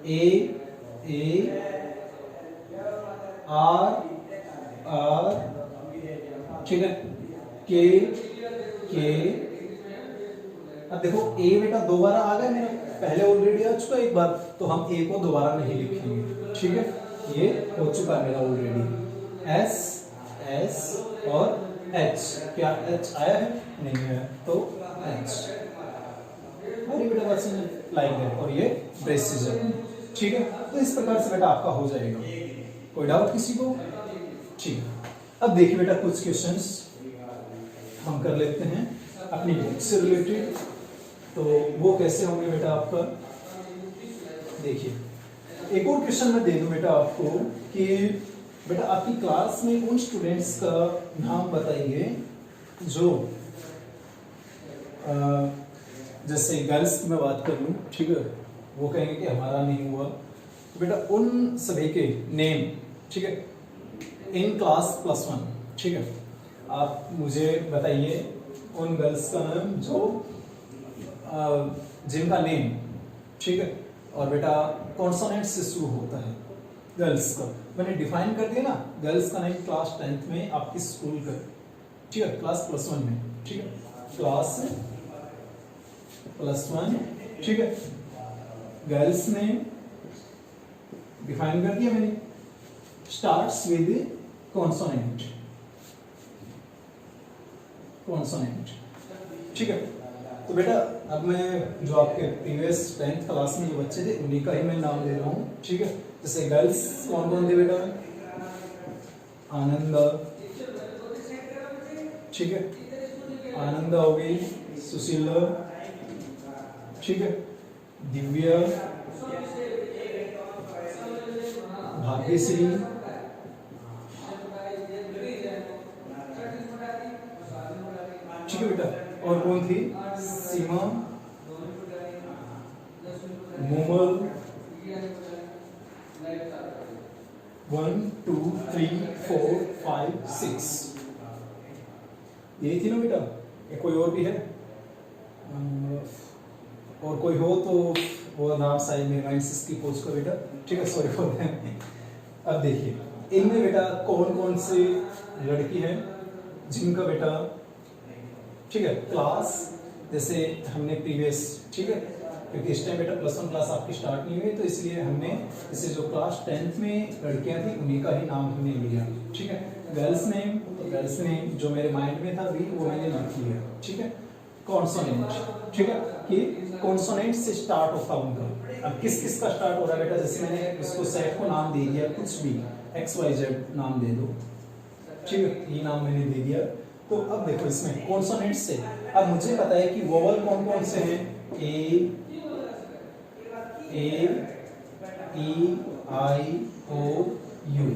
A A R R, ठीक है, के के। अब देखो ए बेटा दोबारा आ गया, मेरा पहले ऑलरेडी आ चुका एक बार, तो हम ए को दोबारा नहीं लिखेंगे, ठीक है, ये हो चुका है मेरा ऑलरेडी। एस एस और एच, क्या एच आया है? नहीं है, तो एच बेटा बस लाइक दैट, और ये प्रेसिजन, ठीक है। तो इस प्रकार से बेटा आपका हो जाएगा। कोई डाउट किसी को? ठीक है, अब देखिए बेटा कुछ क्वेश्चंस हम कर लेते हैं अपनी बुक से रिलेटेड, तो वो कैसे होंगे बेटा आपका। देखिए एक और क्वेश्चन मैं दे दूं बेटा आपको कि बेटा आपकी क्लास में उन स्टूडेंट्स का नाम बताइए जो जैसे गर्ल्स की मैं बात कर लूं, ठीक है, वो कहेंगे कि हमारा नहीं हुआ, तो बेटा उन सभी के नेम, ठीक है, इन क्लास +1, ठीक है, आप मुझे बताइए उन गर्ल्स का नाम जो जिनका नेम, ठीक है, और बेटा कॉन्सोनेंट से शुरू होता है। गर्ल्स का मैंने डिफाइन कर दिया ना, गर्ल्स का नेम क्लास 10th में आपकी स्कूल का, ठीक है, क्लास +1 में, ठीक है, क्लास +1, ठीक है, गर्ल्स नेम डिफाइन कर दिया मैंने, स्टार्ट्स विद कॉन्सोनेंट, कॉन्सोनेंट, ठीक है। तो बेटा अब मैं जो आपके प्रीवियस 10th क्लास में जो बच्चे थे उन्हीं का ही मैं नाम ले रहा हूँ, ठीक है। जैसे गर्ल्स कौन कौन थे बेटा? आनंदा, ठीक है, आनंदा हो गई, सुशीला, ठीक है, दिव्या, भाग्यश्री, ठीक है बेटा, और कौन थी? सीमा, मोमल, 1 2 3 4 5 6, यही थी ना बेटा? या कोई और भी है? और कोई हो तो वो नाम साइड में राइंसिस की पोस्ट को बेटा, ठीक है, सॉरी फॉर दैट। अब देखिए इनमें बेटा कौन कौन सी लड़की है जिनका बेटा, ठीक है, क्लास जैसे हमने प्रीवियस, ठीक है, क्योंकि इस टाइम बेटा +1 क्लास आपकी स्टार्ट नहीं हुई, तो इसलिए हमने जैसे जो क्लास 10th में लड़कियां थी उन्हीं का ही नाम हमने लिया, ठीक है। गर्ल्स नेम तो गर्ल्स नेम जो मेरे माइंड में था भी वो मैंने लिख लिया, ठीक है। कॉन्सोनेंट, ठीक है, कि कॉन्सोनेंट से स्टार्ट होता उनका। अब किस किस का स्टार्ट हो रहा है बेटा, जैसे मैंने इसको सेट को नाम दे दिया, कुछ भी XYZ नाम दे दो, ठीक है, ये नाम मैंने दे दिया। तो अब देखो इसमें कॉन्सोनेंट से, अब मुझे पता है कि वोवल कौन कौन से हैं, ए ई आई ओ यू,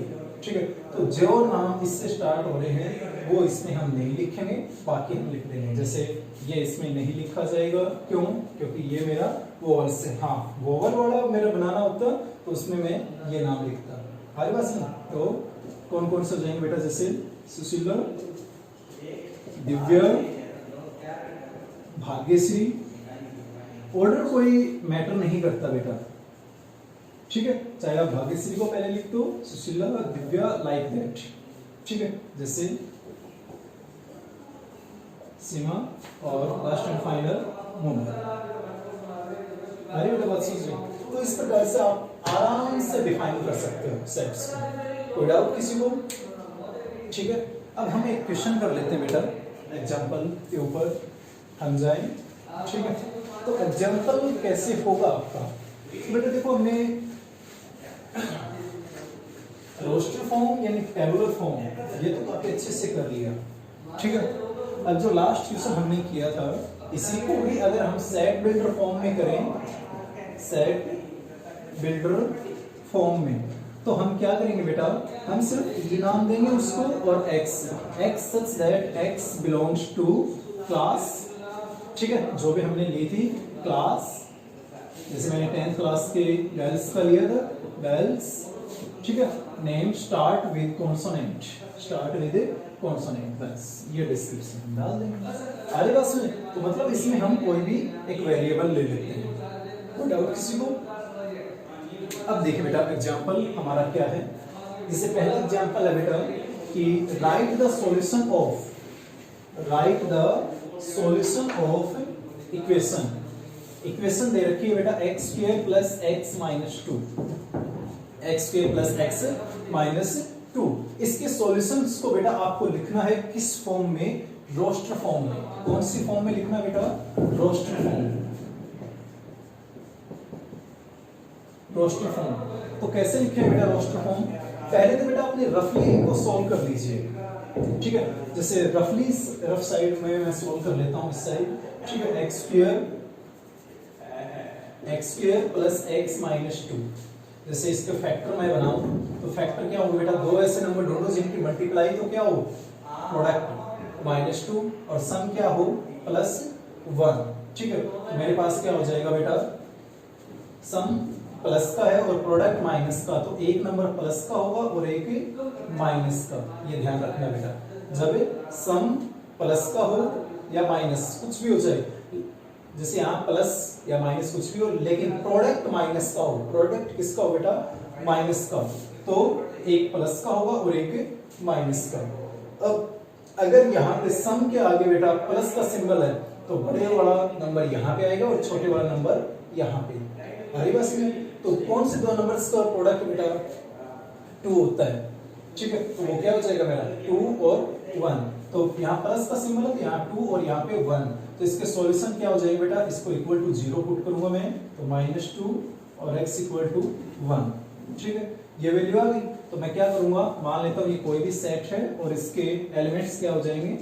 ठीक है। तो जो नाम इससे स्टार्ट हो रहे हैं वो इसमें हम नहीं लिखेंगे, बाकी हम लिख देंगे। जैसे ये इसमें नहीं लिखा जाएगा, क्यों? क्योंकि ये मेरा वोवल से, हाँ वोवल वाला मेरा बनाना होता तो उसमें मैं ये नाम लिखता। हमारे पास ना तो कौन कौन से हो जाएंगे बेटा, जैसे सुशीला, दिव्या, भाग्यश्री। ऑर्डर कोई मैटर नहीं करता बेटा, ठीक है, चाहे आप भाग्यश्री को पहले लिख दो, सुशीला, दिव्या, लाइक दैट, ठीक है। जैसे सीमा और लास्ट एंड फाइनल मोमो। अरे बेटा बात समझ, तो इस प्रकार से आप आराम से डिफाइन कर सकते हो सेट्स को। कोई डाउट किसी को? ठीक है, अब हम एक क्वेश्चन कर लेते हैं बेटा, एग्जाम्पल के ऊपर हम जाएं, ठीक है। तो एग्जाम्पल कैसे होगा आपका, बेटा देखो हमने रोस्टर फॉर्म यानी टेबुलर फॉर्म ये तो काफी अच्छे से कर लिया, ठीक है। अब जो लास्ट क्वेश्चन हमने किया था इसी को भी अगर हम सेट बिल्डर फॉर्म में करें, सेट बिल्डर फॉर्म में, तो हम क्या करेंगे बेटा, हम सिर्फ ये नाम देंगे उसको और x such that x belongs to class, ठीक है, जो भी हमने ली थी क्लास। जैसे मैंने 10th क्लास के गर्ल्स का लिया था, गर्ल्स, ठीक है। Name start with consonant, start with consonant, बस ये डिस्क्रिप्शन डाल देंगे। आगे बात सुने, तो मतलब इसमें हम कोई भी एक वेरिएबल ले लेते हैं, कोई डाउट किसी को? अब देखिए बेटा एग्जांपल हमारा क्या है, जैसे पहला एग्जांपल है बेटा कि write the solution of equation. Equation दे रखी है बेटा x square plus x minus 2, x square plus x minus 2। इसके सॉल्यूशंस को बेटा आपको लिखना है किस फॉर्म में, रोस्टर फॉर्म में। कौन सी फॉर्म में लिखना बेटा, रोस्टर फॉर्म, रोस्टर फॉर्म। तो कैसे लिखें बेटा रोस्टर फॉर्म, पहले तो बेटा अपने रफली इनको सॉल्व कर लीजिए, ठीक है। जैसे रफली रफ साइड में मैं सॉल्व कर लेता हूं इस साइड, ठीक है। x square plus x minus 2, जैसे इसके फैक्टर मैं बनाऊं तो फैक्टर क्या होगा बेटा, दो ऐसे नंबर ढूंढो जिनकी मल्टीप्लाई तो क्या हो, प्रोडक्ट माइनस 2 और सम क्या हो प्लस 1, ठीक है। मेरे पास क्या हो जाएगा बेटा, सम प्लस का है और प्रोडक्ट माइनस का, तो एक नंबर प्लस का होगा और एक माइनस का, ये ध्यान रखना बेटा। जब सम प्लस का हो या माइनस कुछ भी हो जाए, जैसे यहाँ प्लस या माइनस कुछ भी हो, लेकिन प्रोडक्ट माइनस का हो, प्रोडक्ट किसका हो बेटा, माइनस का, तो एक प्लस का होगा और एक माइनस का। अब अगर यहाँ पे सम के आगे बेटा प्लस का सिंबल है तो बड़े वाला नंबर यहाँ पे आएगा और छोटे वाला नंबर यहाँ पे। हरी बस में तो कौन से दो नंबर्स का प्रोडक्ट बेटा 2 होता है, ठीक है। तो वो क्या हो जाएगा मेरा 2 और 1, तो यहाँ प्लस का सिंबल है तो यहाँ 2 और यहाँ पे 1, तो इसके सॉल्यूशन क्या हो जाएगा बेटा, इसको इक्वल टू 0 पुट करूंगा मैं, तो -2 और x इक्वल टू 1, ठीक है। ये वैल्यू आ गई, तो मैं क्या करूंगा, मान लेता हूँ ये कोई भी सेट है और इसके एलिमेंट्स क्या हो जाएंगे,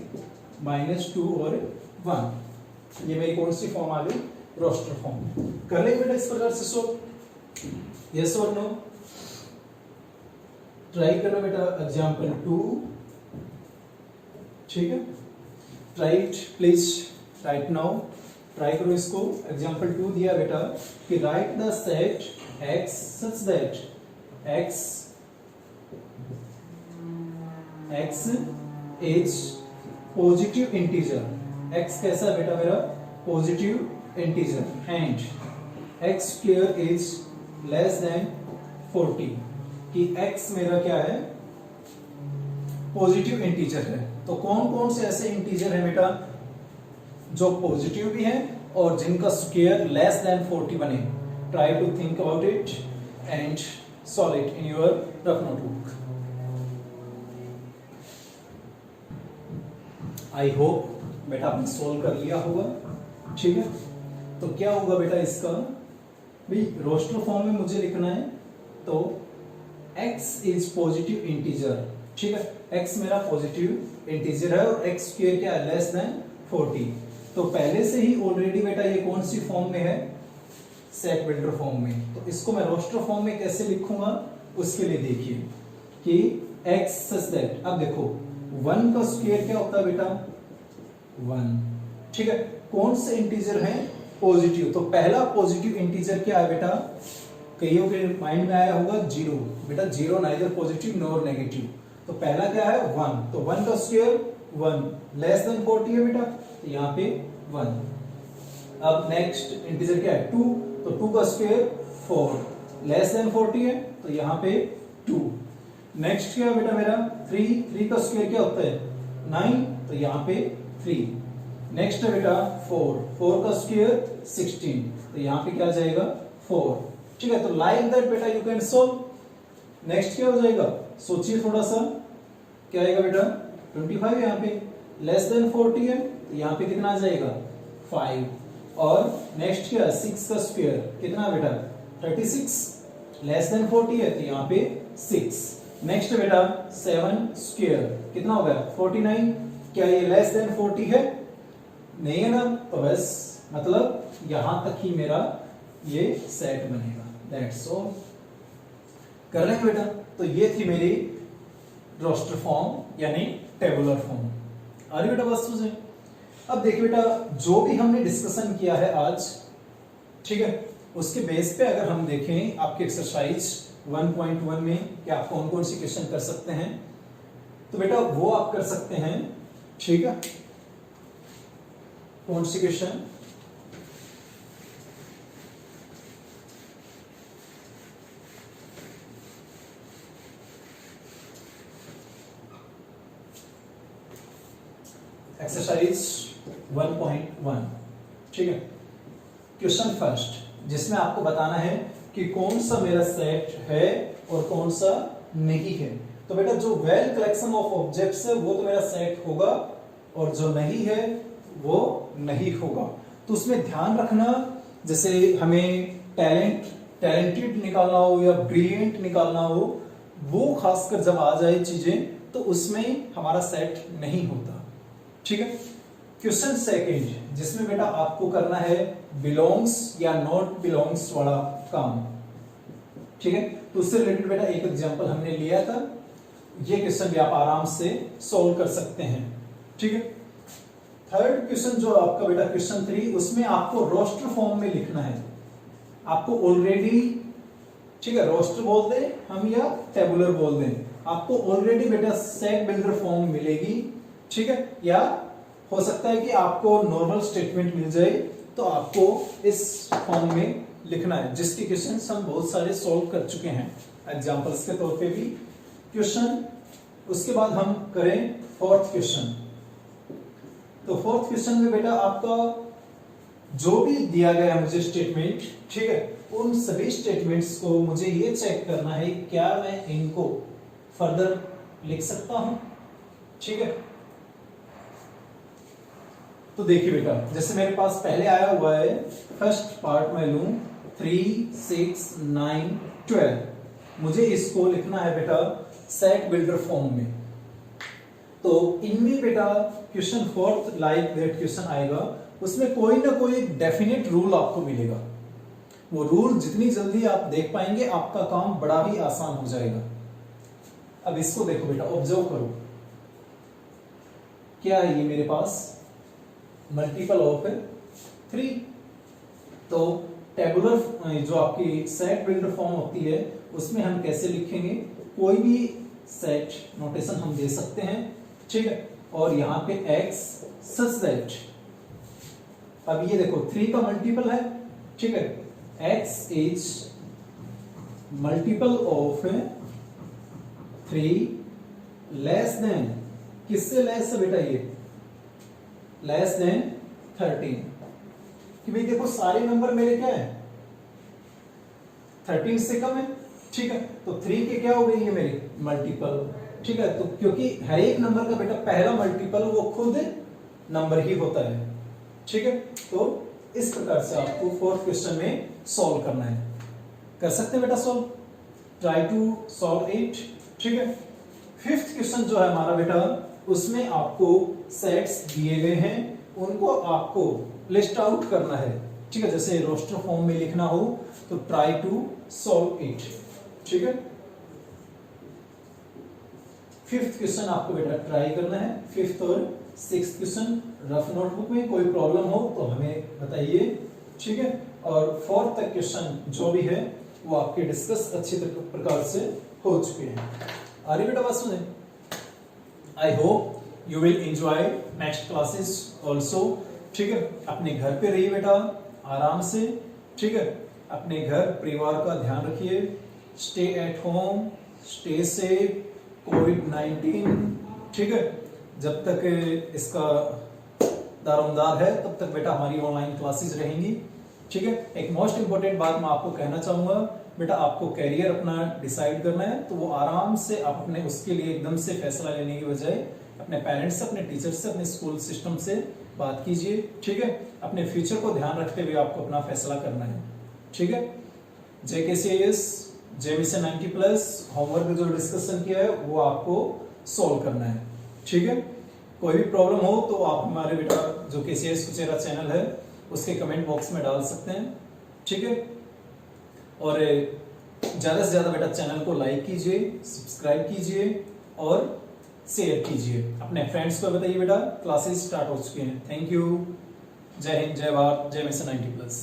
-2 और 1। ये मेरी कौन सी फॉर्म आ गई, रोस्टर फॉर्म। कर लेंगे बेटा इस प्रकार से सॉल्व, यस और नो? ट्राई करना बेटा एग्जांपल 2, ठीक है। Try it please right now, try करो इसको। एग्जांपल 2 दिया बेटा कि write the set x such that x is positive integer, x कैसा है बेटा मेरा, positive integer, and x square is less than 40, कि x मेरा क्या है, पॉजिटिव इंटीजर है। तो कौन कौन से ऐसे इंटीजर है बेटा जो पॉजिटिव भी है और जिनका स्क्वायर लेस देन 40 बने। Try to think about it and solve it in your rough notebook. I hope बेटा आपने सोल्व कर लिया होगा। ठीक है, तो क्या होगा बेटा इसका, भाई रोस्टर फॉर्म में मुझे लिखना है तो x इज पॉजिटिव इंटीजर। ठीक है, x मेरा पॉजिटिव इंटीजर है और x स्क्वायर क्या है, लेस देन 40। तो पहले से ही ऑलरेडी बेटा ये कौन सी फॉर्म में है, सेट बिल्डर फॉर्म में। तो इसको मैं रोस्टर फॉर्म में कैसे लिखूंगा, उसके लिए देखिए कि x सच दैट, अब देखो 1 का स्क्वायर क्या होता है बेटा 1। ठीक है, कौन से इंटीजर है, पॉजिटिव। तो पहला पॉजिटिव इंटीजर क्या है बेटा, कईयों के माइंड में आया होगा 0। बेटा 0 नाइदर पॉजिटिव नॉर नेगेटिव। तो पहला क्या है 1, तो 1 का स्क्वायर 1 लेस देन 40 है बेटा, तो यहाँ पे 1। अब नेक्स्ट इंटीजर क्या है 2, तो 2 का स्क्वायर 4 लेस देन 40 है, तो यहाँ पे 2। नेक्स्ट क्या है बेटा मेरा 3 का स्क्वायर क्या होता है 9, तो यहाँ पे 3। नेक्स्ट है बेटा 4 का स्क्वायर 16, तो यहाँ पे क्या आ जाएगा 4। ठीक है, तो लाइक दैट बेटा यू कैन सोल्व। नेक्स्ट क्या हो जाएगा, सोचिए थोड़ा सा, क्या आएगा बेटा 25 यहाँ पे लेस देन 40 है, तो यहाँ पे कितना आ जाएगा 5। और नेक्स्ट क्या 6 का स्क्वायर कितना बेटा 36 लेस देन 40 है, तो यहाँ पे 6। नेक्स्ट बेटा 7 स्क्वायर कितना हो गया 49, क्या ये लेस देन 40 है, नहीं है ना, तो बस मतलब यहां तक ही मेरा ये सेट बनेगा। दैट्स ऑल, कर रहे हैं बेटा। तो ये थी मेरी रोस्टर फॉर्म यानी टेबुलर फॉर्म। आ रही बेटा बात समझ में। अब देखिए बेटा, जो भी हमने डिस्कशन किया है आज, ठीक है, उसके बेस पे अगर हम देखें आपके एक्सरसाइज 1.1 में कि आप कौन कौन सी क्वेश्चन कर सकते हैं, तो बेटा वो आप कर सकते हैं। ठीक है, कौन सी क्वेश्चन, एक्सरसाइज 1.1। ठीक है, क्वेश्चन फर्स्ट, जिसमें आपको बताना है कि कौन सा मेरा सेट है और कौन सा नहीं है। तो बेटा जो वेल कलेक्शन ऑफ ऑब्जेक्ट्स है वो तो मेरा सेट होगा, और जो नहीं है वो नहीं होगा। तो उसमें ध्यान रखना, जैसे हमें टैलेंटेड निकालना हो या ब्रिलियंट निकालना हो, वो खासकर जब आ जाए चीजें तो उसमें हमारा सेट नहीं होता। ठीक है, क्वेश्चन सेकंड, जिसमें बेटा आपको करना है बिलोंग्स या नॉट बिलोंग्स वाला काम। ठीक है, तो उससे रिलेटेड बेटा एक एग्जांपल हमने लिया था, ये क्वेश्चन भी आप आराम से सॉल्व कर सकते हैं। ठीक है, थर्ड क्वेश्चन जो आपका बेटा क्वेश्चन 3, उसमें आपको रोस्टर फॉर्म में लिखना है। आपको ऑलरेडी, ठीक है, रोस्टर बोल दें हम या टेबुलर बोल दें, आपको ऑलरेडी बेटा सेट बिल्डर फॉर्म मिलेगी। ठीक है, या हो सकता है कि आपको नॉर्मल स्टेटमेंट मिल जाए, तो आपको इस फॉर्म में लिखना है, जिसके क्वेश्चन हम बहुत सारे सॉल्व कर चुके हैं एग्जांपल्स के तौर पे भी क्वेश्चन। उसके बाद हम करें फोर्थ क्वेश्चन। तो फोर्थ क्वेश्चन में बेटा आपका जो भी दिया गया है मुझे स्टेटमेंट, ठीक है, उन सभी स्टेटमेंट्स को मुझे ये चेक करना है क्या मैं इनको फर्दर लिख सकता हूं। ठीक है, तो देखिए बेटा, जैसे मेरे पास पहले आया हुआ है, फर्स्ट पार्ट में लूं 3, 6, 9, 12, मुझे इसको लिखना है बेटा सेट बिल्डर फॉर्म में। तो इनमें बेटा question fourth like that question आएगा, उसमें कोई ना कोई डेफिनेट रूल आपको मिलेगा। वो रूल जितनी जल्दी आप देख पाएंगे आपका काम बड़ा ही आसान हो जाएगा। अब इसको देखो बेटा, ऑब्जर्व करो, क्या है ये मेरे पास मल्टीपल ऑफ 3। तो टेबुलर जो आपकी सेट बिल्डर फॉर्म होती है उसमें हम कैसे लिखेंगे, कोई भी सेट नोटेशन हम दे सकते हैं। ठीक है, और यहां पे x सच दैट, अब ये देखो 3 का मल्टीपल है। ठीक है, x is multiple of 3 less than, किससे लेस है बेटा ये लेस देन 13, कि भाई देखो सारे नंबर मेरे क्या है 13 से कम है। ठीक है, तो 3 के क्या हो गई है मेरी मल्टीपल। ठीक है, तो क्योंकि हर एक नंबर का बेटा पहला मल्टीपल वो खुद नंबर ही होता है। ठीक है, तो इस प्रकार से आपको फोर्थ क्वेश्चन में सॉल्व करना है। कर सकते हैं बेटा solve, try to solve it. ठीक है, फिफ्थ क्वेश्चन जो है हमारा बेटा, उसमें आपको सेट्स दिए गए हैं, उनको आपको लिस्ट आउट करना है। ठीक है, जैसे रोस्टर फॉर्म में लिखना हो तो ट्राई टू सॉल्व इट। ठीक है, फिफ्थ क्वेश्चन आपको बेटा ट्राई करना है। फिफ्थ और सिक्स्थ क्वेश्चन रफ नोटबुक में, कोई प्रॉब्लम हो तो हमें बताइए। ठीक है, और फोर्थ तक क्वेश्चन जो भी है वो आपके डिस्कस अच्छी प्रकार से हो चुके हैं। आ रही बेटा बात सुने? I hope you will enjoy next classes also. ठीक है, अपने घर पे रहिए बेटा आराम से। ठीक है, अपने घर परिवार का ध्यान रखिए। Stay at home, stay safe, कोविड-19। ठीक है, जब तक इसका दारोमदार है तब तक बेटा हमारी ऑनलाइन क्लासेस रहेंगी। ठीक है, एक मोस्ट इंपोर्टेंट बात मैं आपको कहना चाहूंगा बेटा, आपको कैरियर अपना डिसाइड करना है तो वो आराम से आप अपने उसके लिए एकदम से फैसला लेने की बजाय अपने पेरेंट्स से, अपने टीचर से, अपने स्कूल सिस्टम से बात कीजिए। ठीक है, अपने फ्यूचर को ध्यान रखते हुए आपको अपना फैसला करना है। ठीक है, JKCS जेमिसन 90+ होमवर्क जो डिस्कशन किया है वो आपको सॉल्व करना है। ठीक है, कोई भी प्रॉब्लम हो तो आप हमारे बेटा जो KCS कुचेरा चैनल है उसके कमेंट बॉक्स में डाल सकते हैं। ठीक है, और ज्यादा से ज्यादा बेटा चैनल को लाइक कीजिए, सब्सक्राइब कीजिए और शेयर कीजिए। अपने फ्रेंड्स को बताइए बेटा क्लासेस स्टार्ट हो चुके हैं। Thank you. जय हिंद, जय भारत, जय मिशन 90+।